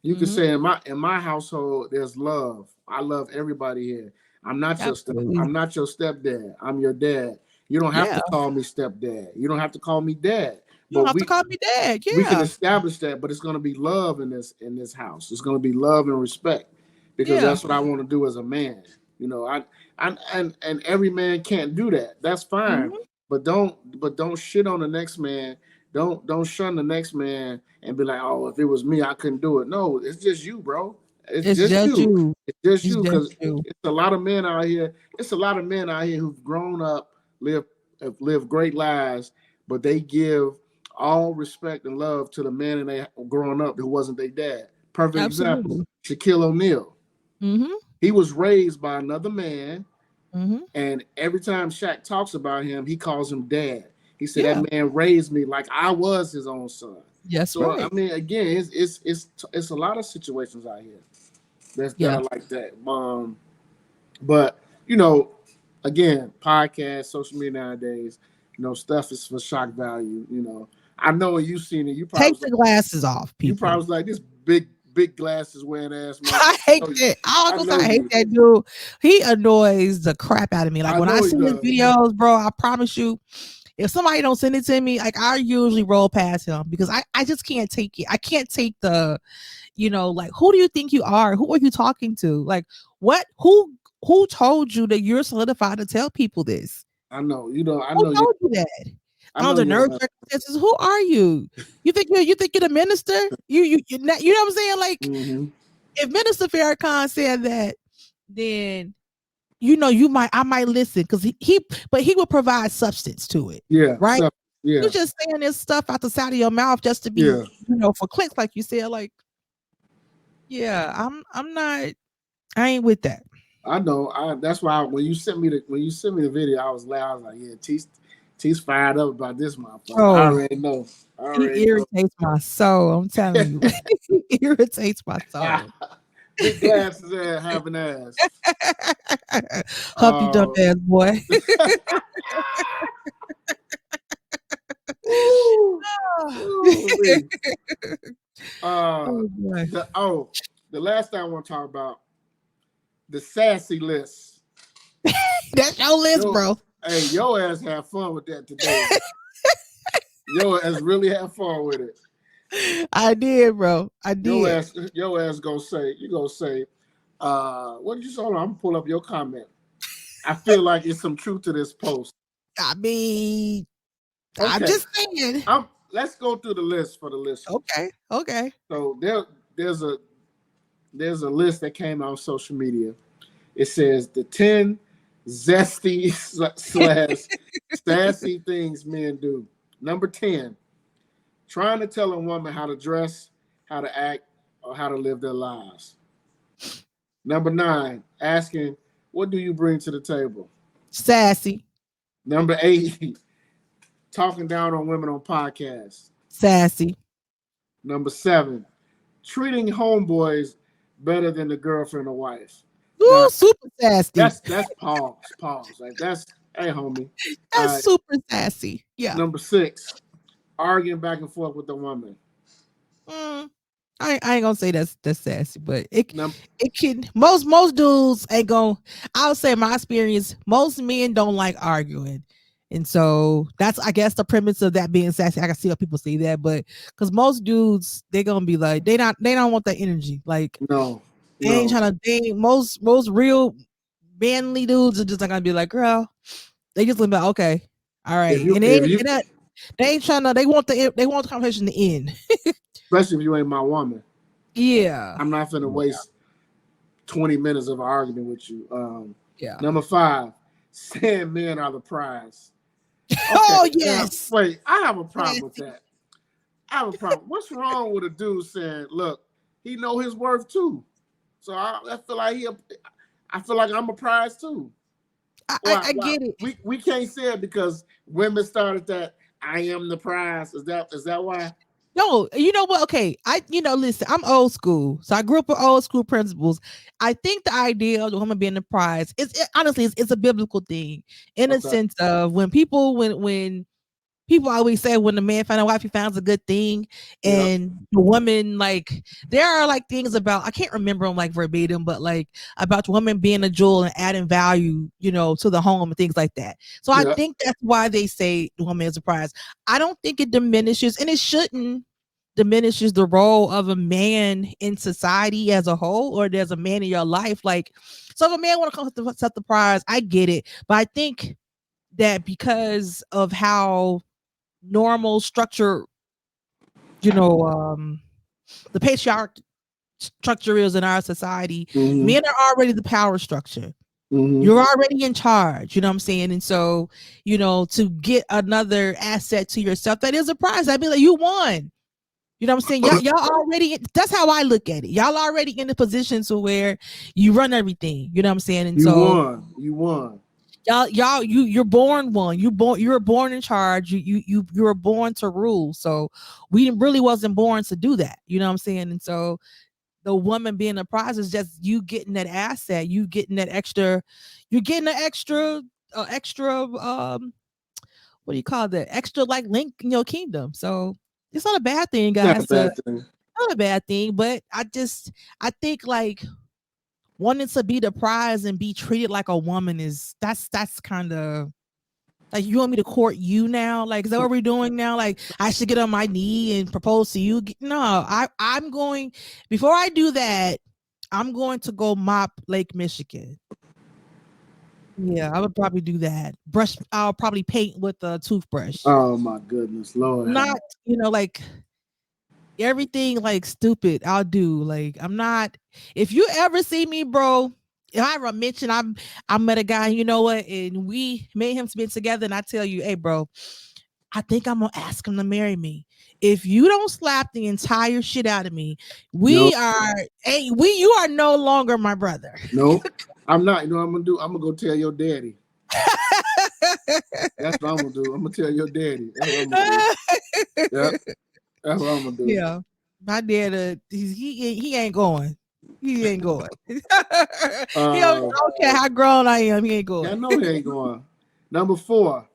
You can say in my household, there's love. I love everybody here. I'm not your stepdad. I'm your dad. You don't have to call me stepdad. You don't have to call me dad. You don't have to call me dad. We can Yeah. establish that, but it's going to be love in this house. It's going to be love and respect because Yeah. that's what I want to do as a man. And every man can't do that. That's fine, but don't shit on the next man. Don't shun the next man and be like, oh, if it was me, I couldn't do it. No, it's just you, bro. It's just you. you. It's just It's you just because you. it's a lot of men out here. It's a lot of men out here who've grown up, live great lives, but they give all respect and love to the man and they growing up who wasn't their dad. Perfect example, Shaquille O'Neal. He was raised by another man, and every time Shaq talks about him, he calls him dad. He said that man raised me like I was his own son. Yes, so right. I mean, again, it's a lot of situations out here that are like that. But you know, again, podcasts, social media nowadays, you know, stuff is for shock value. You know, I know when you seen it, you probably take the glasses off, people. You probably was like this big glasses wearing ass man. I hate that. I hate that dude. He annoys the crap out of me. Like when I see his videos, bro, I promise you, if somebody don't send it to me, like I usually roll past him because I just can't take it. I can't take the, you know, like who do you think you are? Who are you talking to? Like what? Who told you that you're solidified to tell people this? I know. You know. I who know. Told you that? Under nerve circumstances, who are you? You think you're the minister? You know what I'm saying? Like, if Minister Farrakhan said that, then you know I might listen because he will provide substance to it. Yeah, right. Yeah, you're just saying this stuff out the side of your mouth just to be, you know, for clicks, like you said. Like, yeah, I'm not. I ain't with that. I know. That's why when you sent me the video, I was loud. I was like, yeah, T's fired up about this motherfucker. Oh, I already know. He irritates my soul. I'm telling you. He irritates my soul. Big glasses and having ass. Humpty Dump ass boy. The last thing I want to talk about, the sassy list. That's your list, bro. Hey, your ass have fun with that today. Your ass really have fun with it. I did, bro. I did. Your ass gonna say, what did you say? I'm gonna pull up your comment. I feel like it's some truth to this post. I mean, okay. I'm just saying. Let's go through the list for the list. Okay. So there's a list that came out on social media. It says the 10 zesty / sassy things men do. Number 10, trying to tell a woman how to dress, how to act, or how to live their lives. Number 9, asking, what do you bring to the table? Sassy. Number 8, talking down on women on podcasts. Sassy. Number 7, treating homeboys better than the girlfriend or wife. Ooh, now, super sassy. That's pause. Like that's, hey homie. That's super sassy. Yeah. Number 6, arguing back and forth with the woman. I ain't gonna say that's sassy, but it can. Most dudes ain't gonna. I would say my experience, most men don't like arguing, and so that's, I guess, the premise of that being sassy. I can see how people say that, but because most dudes, they're gonna be like, they don't want that energy. Like, no. They ain't trying to. Most real manly dudes are just not gonna be like, girl. They just gonna be like, okay, all right, and they ain't trying to. They want the conversation to end. Especially if you ain't my woman. Yeah, I'm not gonna waste 20 minutes of an argument with you. Number 5, saying men are the prize. Okay. Oh yes. Now, wait, I have a problem with that. I have a problem. What's wrong with a dude saying, look, he know his worth too? So I feel like I'm a prize too. I get it. We can't say it because women started that I am the prize. Is that why? No, you know what? Okay, listen, I'm old school, so I grew up with old school principles. I think the idea of the woman being the prize honestly it's a biblical thing in a sense of when people always say when the man finds a wife, he finds a good thing. And the woman, like, there are like things about, I can't remember them like verbatim, but like about the woman being a jewel and adding value, you know, to the home and things like that. So I think that's why they say the woman is a prize. I don't think it diminishes, and it shouldn't diminishes the role of a man in society as a whole, or there's a man in your life. Like, so if a man want to come to set the prize, I get it. But I think that because of how normal structure, you know, the patriarch structure is in our society, men are already the power structure. You're already in charge, you know what I'm saying? And so, you know, to get another asset to yourself, that is a prize. I'd be like, you won. You know what I'm saying? Y'all already, that's how I look at it. Y'all already in the position to where you run everything. You know what I'm saying? And you won. you're born one. You were born in charge. You were born to rule. So we really wasn't born to do that. You know what I'm saying? And so the woman being a prize is just you getting that asset. You getting that extra. You're getting an extra. What do you call that? Extra like link in your kingdom. So it's not a bad thing, Not a guys. bad thing. Not a bad thing, but I think like wanting to be the prize and be treated like a woman that's kind of like, you want me to court you now? Like, is that what we're doing now? Like, I should get on my knee and propose to you? No, I'm going, before I do that, I'm going to go mop Lake Michigan. Yeah, I would probably do that. I'll probably paint with a toothbrush. Oh my goodness, Lord. Not, like everything like stupid I'll do. Like, I'm not, if you ever see me, bro, if I ever mention I met a guy, you know what, and we made him to be together, and I tell you, hey, bro, I think I'm gonna ask him to marry me. If you don't slap the entire shit out of me, you are no longer my brother. No, I'm not. You know what I'm gonna do? I'm gonna go tell your daddy. That's what I'm gonna do. I'm gonna tell your daddy. That's what I'm gonna do. Yep. That's what I'm gonna do. Yeah, my dad, he ain't going. He ain't going. He don't care how grown I am. He ain't going. I know he ain't going. Number 4,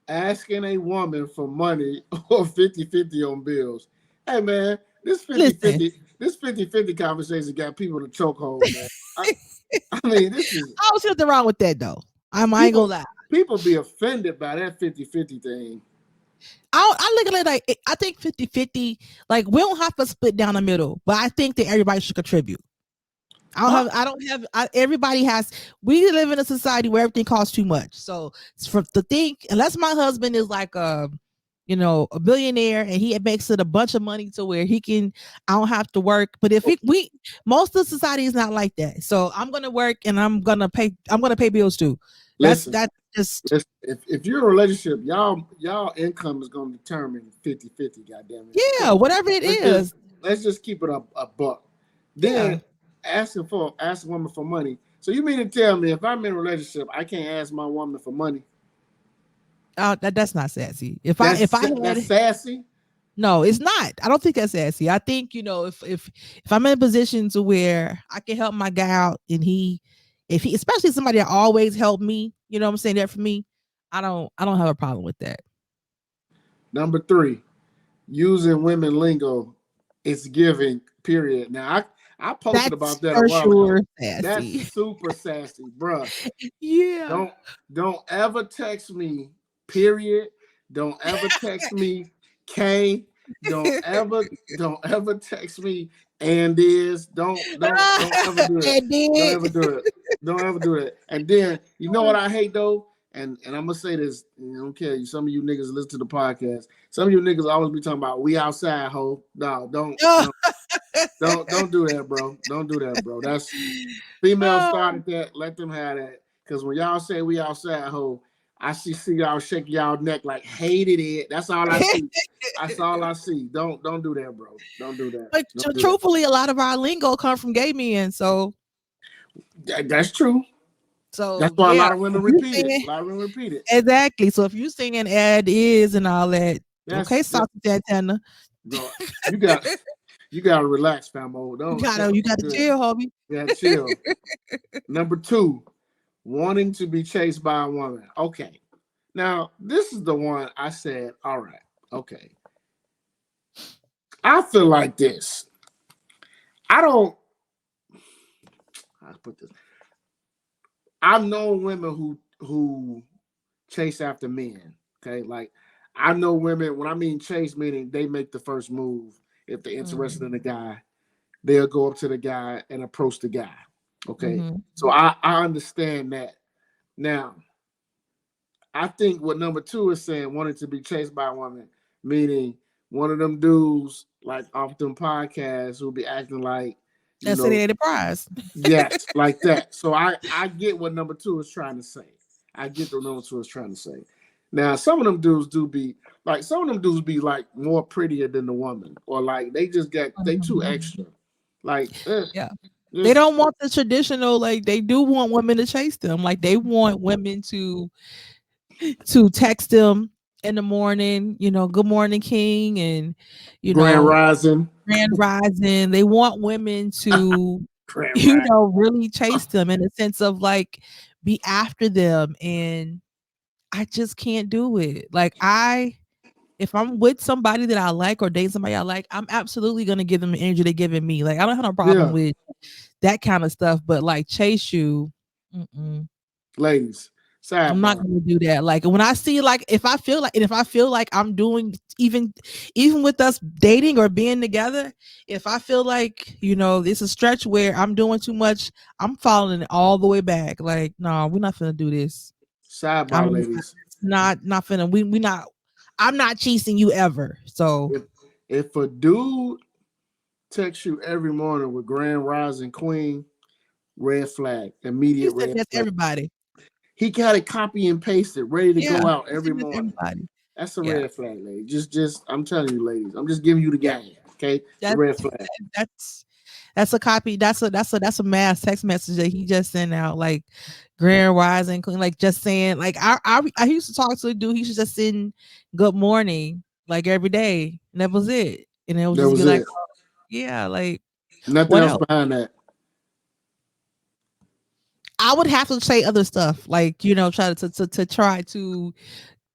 asking a woman for money or 50-50 on bills. Hey man, this 50-50 conversation got people to chokehold, man. I mean, this is. I don't see nothing wrong with that though. I ain't gonna lie. People be offended by that 50-50 thing. I look at it like, I think 50-50, like, we don't have to split down the middle, but I think that everybody should contribute. Everybody has, we live in a society where everything costs too much. So for the thing, unless my husband is like a billionaire and he makes it a bunch of money to where I don't have to work. But if most of the society is not like that. So I'm going to work and I'm going to pay bills too. That's just, if you're in a relationship, y'all income is going to determine 50-50. Goddamn it. Yeah, whatever it is. Let's just keep it a buck. Then ask a woman for money. So you mean to tell me if I'm in a relationship, I can't ask my woman for money? That's not sassy. That's sassy. No, it's not. I don't think that's sassy. I think, if I'm in a position to where I can help my guy out, and if he, especially somebody that always helped me, you know what I'm saying, that for me, I don't have a problem with that. Number 3, using women lingo, it's giving, period. Now I posted about that a while ago. That's super sassy, bro. Yeah. Don't ever text me, period. Don't ever text me, K. Don't ever text me, and is. Don't ever do it. Don't ever do it. And then, you know what I hate though? And I'm gonna say this, I don't care. Some of you niggas listen to the podcast. Some of you niggas always be talking about we outside, ho. No, don't do that, bro. Don't do that, bro. That's females started that. Let them have that. Because when y'all say we outside, ho, I see y'all shake y'all neck like hated it. That's all I see. That's all I see. Don't do that, bro. Don't do that. But truthfully, a lot of our lingo come from gay men, so that's true. So that's why a lot of women repeat it. Exactly. So if you singing "ad is" and all that, okay, stop that, Tanner. No, you gotta relax, famo. You gotta chill, homie. Yeah, chill. Number 2, wanting to be chased by a woman. Okay. Now, this is the one I said, all right, okay. I feel like this. I'll put this. I've known women who chase after men. Okay. Like, I know women, when I mean chase, meaning they make the first move. If they're interested in the guy, they'll go up to the guy and approach the guy. Okay. Mm-hmm. So I understand that. Now, I think what number 2 is saying, wanting to be chased by a woman, meaning one of them dudes like off them podcasts who be acting like that's the prize. Yes, like that. So I get what number 2 is trying to say. I get what number 2 is trying to say. Now, some of them dudes be like more prettier than the woman, or like they just got they too extra. Like, yeah. They don't want the traditional, like they do want women to chase them. Like they want women to text them in the morning, good morning, King, and Grand Rising. They want women to, really chase them in the sense of like be after them. And I just can't do it. Like if I'm with somebody that I like or date somebody I like, I'm absolutely gonna give them the energy they're giving me. Like I don't have no problem with that kind of stuff, but like chase you, ladies. I'm not gonna do that. Like when I see, like if I feel like I'm doing even with us dating or being together, if I feel like it's a stretch where I'm doing too much, I'm falling all the way back. Like no, we're not gonna do this. Sidebar, ladies. Not finna. We not. I'm not chasing you ever. So if a dude texts you every morning with Grand Rising Queen, red flag, immediate red flag. That's everybody. He got it copy and pasted, ready to go out every morning. Everybody. That's a red flag, lady. Just I'm telling you, ladies. I'm just giving you the game. Okay, the red flag. That's a copy. That's a mass text message that he just sent out, like Grand Rising Queen, like just saying, like I used to talk to a dude. He should just send good morning like every day, and that was it. And it would just be like, oh, yeah, like nothing else behind that. I would have to say other stuff, like try to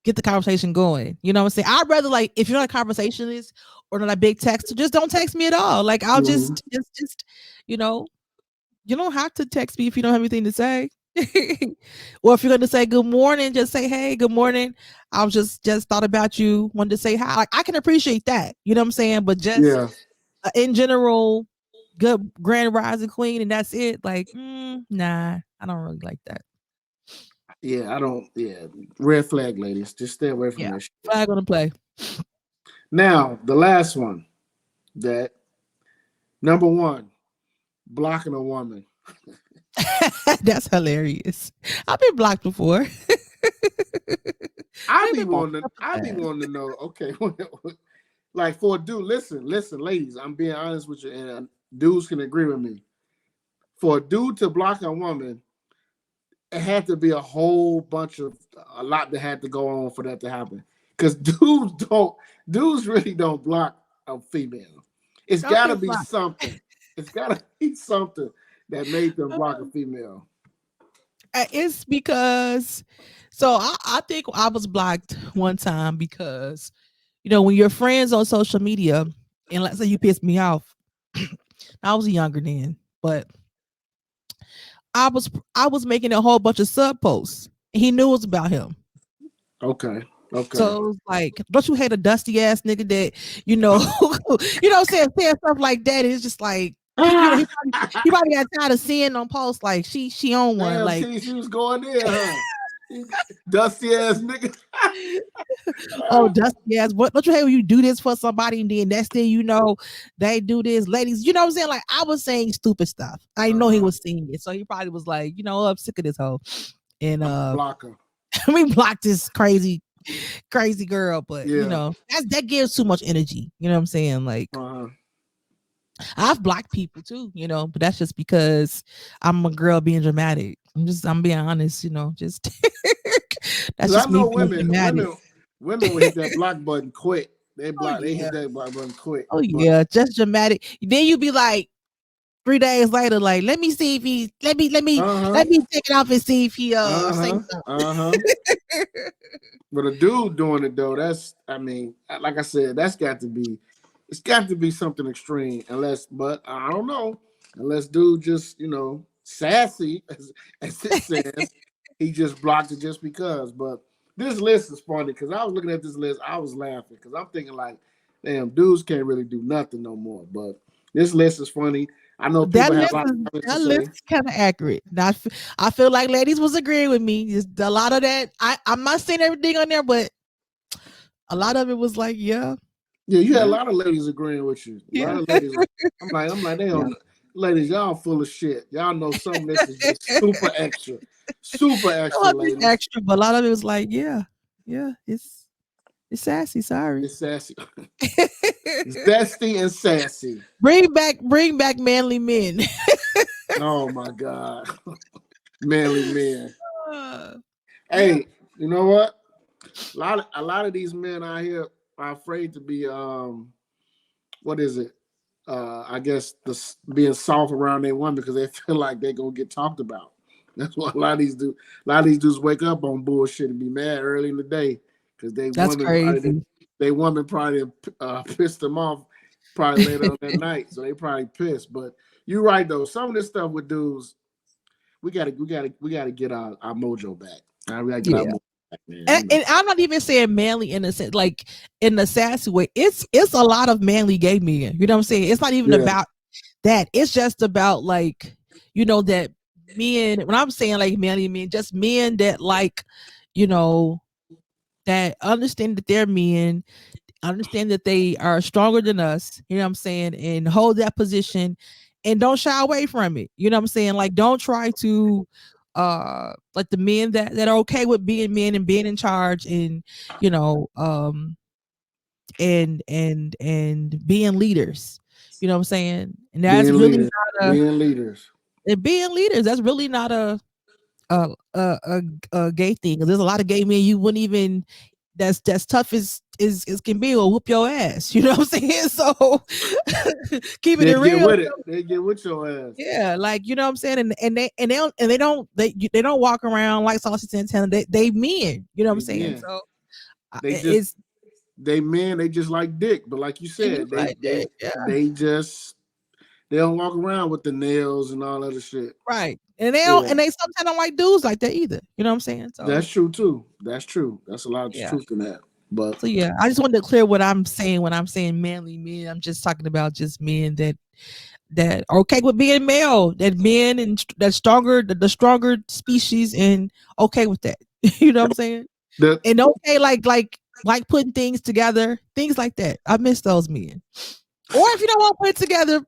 get the conversation going. You know what I'm saying? I'd rather, like, if you're not a conversationalist or not a big texter, just don't text me at all. Like I'll just you don't have to text me if you don't have anything to say. Or if you're going to say good morning, just say, hey, good morning. I was just thought about you, wanted to say hi. Like I can appreciate that. You know what I'm saying? But just in general, good Grand Rising Queen, and that's it. Like, nah, I don't really like that. Yeah, I don't. Yeah, red flag, ladies. Just stay away from that shit. Flag on the play. Now, the last one, that number one, blocking a woman. That's hilarious. I've been blocked before. I be wanting to know. Okay, like for a dude, listen, ladies. I'm being honest with you, and dudes can agree with me. For a dude to block a woman, it had to be a lot that had to go on for that to happen. Because dudes really don't block a female. It's got to be something. It's got to be something that made them block a female. It's because, so I think I was blocked one time because, when you're friends on social media, and let's say you pissed me off, I was younger then, but I was making a whole bunch of sub posts. He knew it was about him. Okay. So it was like, don't you hate a dusty ass nigga that saying stuff like that? It's just like he probably got tired of seeing on posts like she on one. Damn, like she was going there, huh? Dusty ass nigga. Oh, dusty ass. What don't you hate when you do this for somebody and then next thing they do this, ladies? You know what I'm saying? Like I was saying stupid stuff. I know he was seeing it, so he probably was like, I'm sick of this hoe, and block her. we blocked this crazy girl, but that gives too much energy. You know what I'm saying? Like I've blocked people too, but that's just because I'm a girl being dramatic. I'm being honest, just that's just I know me. Women will hit that block button quick. They hit that block button quick. Oh yeah, just dramatic. Then you be like 3 days later, like, let me see if he let me take it off and see if he say something. But a dude doing it though, like I said, it's got to be something extreme, but I don't know, unless dude just, sassy, as it says, he just blocked it just because. But this list is funny because I was looking at this list, I was laughing because I'm thinking like, damn, dudes can't really do nothing no more. But this list is funny. I know people have a lot of comments to say. List is kind of accurate. Now, I feel like ladies was agreeing with me. Just a lot of that. I'm not saying everything on there, but a lot of it was like, yeah, you had a lot of ladies agreeing with you. A lot of ladies. I'm like, they don't. Ladies, y'all full of shit. Y'all know some of this is just super extra. Ladies. Extra, but a lot of it was like, yeah, it's sassy. Sorry, it's sassy. It's dusty and sassy. Bring back manly men. Oh my God. Manly men. Uh, Hey, you know what? A lot of these men out here are afraid to be what is it? I guess being soft around their woman because they feel like they're gonna get talked about. That's what a lot of these do. A lot of these dudes wake up on bullshit and be mad early in the day because that's crazy. they woman probably pissed them off probably later on that night, so they probably pissed. But you're right though. Some of this stuff with dudes, we gotta get our mojo back. We gotta get our Yeah. mojo back, man. And I'm not even saying manly in a sense, like in the sassy way. It's a lot of manly gay men. You know what I'm saying? It's not even about that. It's just about like, that men. When I'm saying like manly men, just men that like, that understand that they're men, understand that they are stronger than us. You know what I'm saying? And hold that position, and don't shy away from it. You know what I'm saying? Like, don't try to like the men that are okay with being men and being in charge, and and being leaders. You know what I'm saying? And that's being really leaders, not being leaders. being leaders. That's really not a a gay thing. There's a lot of gay men you wouldn't even that's tough as can be, or whoop your ass. You know what I'm saying? So keeping it real. With it. They get with your ass. Yeah, like you know what I'm saying, and they don't walk around like sausage antenna. They men. You know what I'm saying? Men. So they men. They just like dick, but like you said, they don't walk around with the nails and all other shit. Right. And they don't, and they sometimes don't like dudes like that either. You know what I'm saying? So that's true too. That's true. That's a lot of truth in that. But so yeah, I just wanted to clear what I'm saying when I'm saying manly men. I'm just talking about just men that are okay with being male, that men and that stronger, the stronger species, and okay with that. You know what I'm saying? And okay, like putting things together, things like that. I miss those men. Or if you don't want to put it together,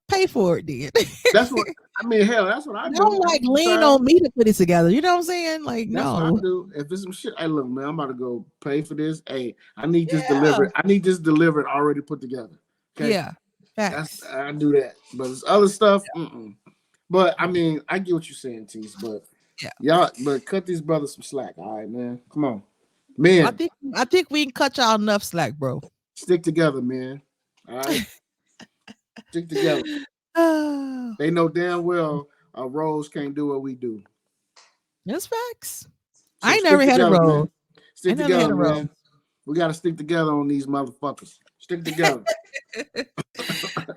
pay for it then. That's what I mean. Hell, that's what I do. Don't like lean on me to put it together. You know what I'm saying? Like, that's no. what I do. If it's some shit, hey, look, man, I'm about to go pay for this. Hey, I need this delivered. I need this delivered already put together. Okay. Yeah. Facts. I do that. But it's other stuff. But I mean, I get what you're saying, Tease. But y'all, but cut these brothers some slack. All right, man. Come on, man. I think we can cut y'all enough slack, bro. Stick together, man. All right. Stick together. They know damn well a Rose can't do what we do. That's facts. So I ain't never had a Rose. Stick together, man. We gotta stick together on these motherfuckers. Stick together.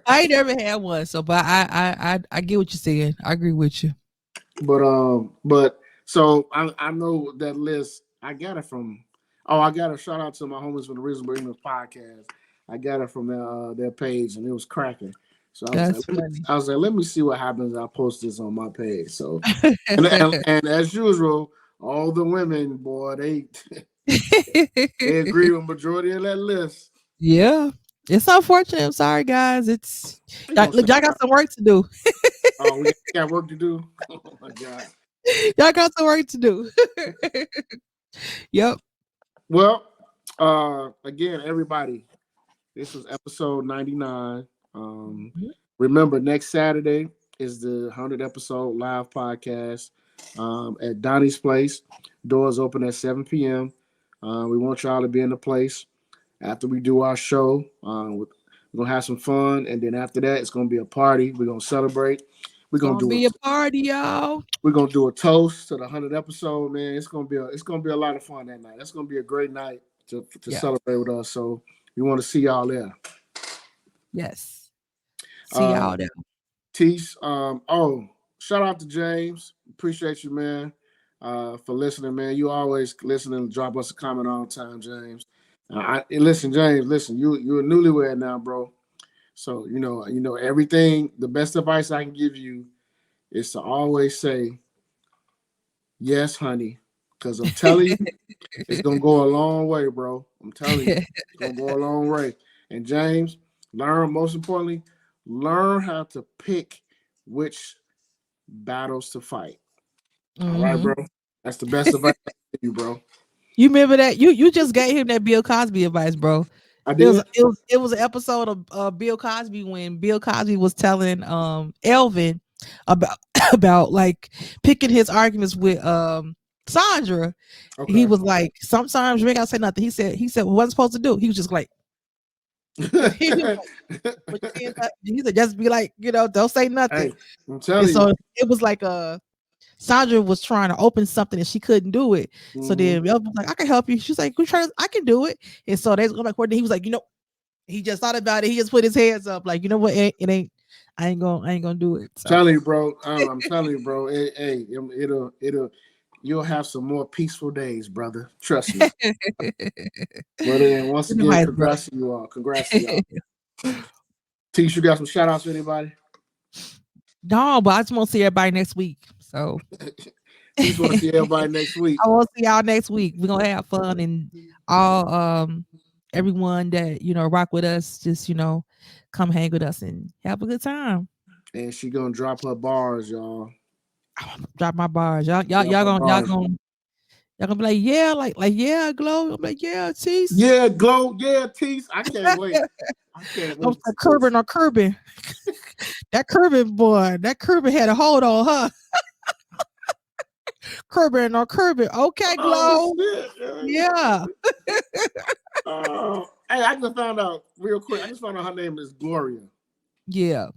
I ain't never had one, so but I get what you're saying. I agree with you. But so I know that list. I got it from. Oh, I got a shout out to my homies from the Reasonable English podcast. I got it from their page, and it was cracking. So I was like, let me see what happens. I post this on my page. So, and as usual, all the women, boy, they agree with majority of that list. Yeah, it's unfortunate. I'm sorry, guys. Y'all got some work to do. Oh, we got work to do. Oh my God, y'all got some work to do. Yep. Well, again, everybody, this was episode 99. Remember, next Saturday is the 100th episode live podcast at Donnie's Place. Doors open at 7 p.m. We want y'all to be in the place after we do our show. We're going to have some fun, and then after that, it's going to be a party. We're going to celebrate. We're going to do a party, y'all. We're going to do a toast to the 100th episode, man. It's going to be a lot of fun that night. That's going to be a great night to celebrate with us. So we want to see y'all there. Yes. See y'all there. Tease. Shout out to James. Appreciate you, man, for listening, man. You always listen and drop us a comment all the time, James. Listen, James. Listen, you're a newlywed now, bro. So you know everything. The best advice I can give you is to always say, "Yes, honey," because I'm telling you, it's gonna go a long way, bro. I'm telling you, it's gonna go a long way. And James, most importantly, learn how to pick which battles to fight. All right, bro. That's the best advice I can give you, bro. You remember that? You just gave him that Bill Cosby advice, bro. I did. It was an episode of Bill Cosby when Bill Cosby was telling Elvin about like picking his arguments with Sandra. Okay. He was like, sometimes you ain't gotta say nothing. He said, well, what's supposed to do? He was just like, he said, just be like, don't say nothing. Hey, I'm telling you. So it was like Sandra was trying to open something and she couldn't do it. Mm-hmm. So then Melvin was like, I can help you. She's like, I can do it. And so they was going back. He was like, he just thought about it. He just put his hands up, like, you know what? It ain't. I ain't gonna do it. So. I'm telling you, bro. I'm telling you, bro. It'll. You'll have some more peaceful days, brother. Trust me. But then once again, congrats to you all. Congrats to y'all. Teach, you got some shout outs to anybody? No, but I just want to see everybody next week. So Teach want to see everybody next week. I want to see y'all next week. We're gonna have fun and all everyone that rock with us, just come hang with us and have a good time. And she gonna drop her bars, y'all. Drop my bars. Y'all gonna be like, yeah, like yeah, Glow. I'm like, yeah, Tease. Yeah, Glow. Yeah, Tease. I can't wait. I'm curbing. That Curbin boy. That Curbin had a hold on her. Curbin. Okay, Glow. Oh, yeah. Hey, I just found out real quick. I just found out her name is Gloria. Yeah.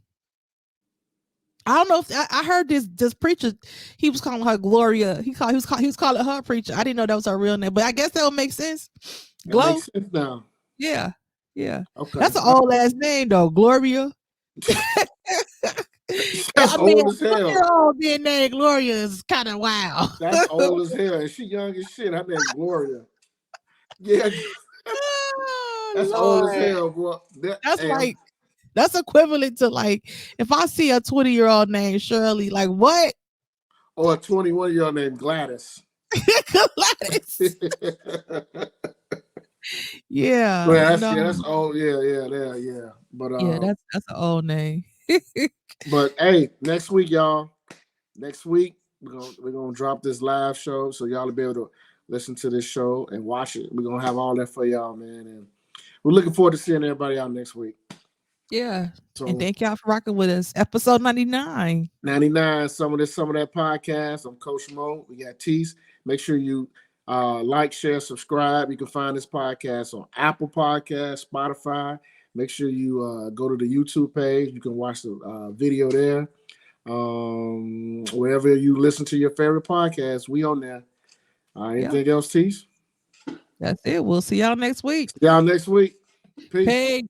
I don't know if I heard this preacher. He was calling her Gloria. He was calling her preacher. I didn't know that was her real name, but I guess that would make sense. Glow. That makes sense now. Yeah. Okay. That's an old last name though, Gloria. That's old as hell. Your old being named Gloria is kind of wild. That's old as hell. And she young as shit. Her name's Gloria. Yeah. That's Lord. Old as hell, boy. That's equivalent to like if I see a 20-year-old named Shirley, like what? Or a 21-year-old named Gladys. Gladys. Yeah. Well, that's old. Yeah. But that's an old name. But hey, next week, y'all. Next week we're gonna drop this live show, so y'all will be able to listen to this show and watch it. We're gonna have all that for y'all, man, and we're looking forward to seeing everybody out next week. Yeah. So, and thank y'all for rocking with us. Episode 99. 99, some of that podcast. I'm Coach Mo. We got Tease. Make sure you like, share, subscribe. You can find this podcast on Apple Podcasts, Spotify. Make sure you go to the YouTube page. You can watch the video there. Wherever you listen to your favorite podcast, we on there. Anything else, Tease? That's it. We'll see y'all next week. See y'all next week. Peace.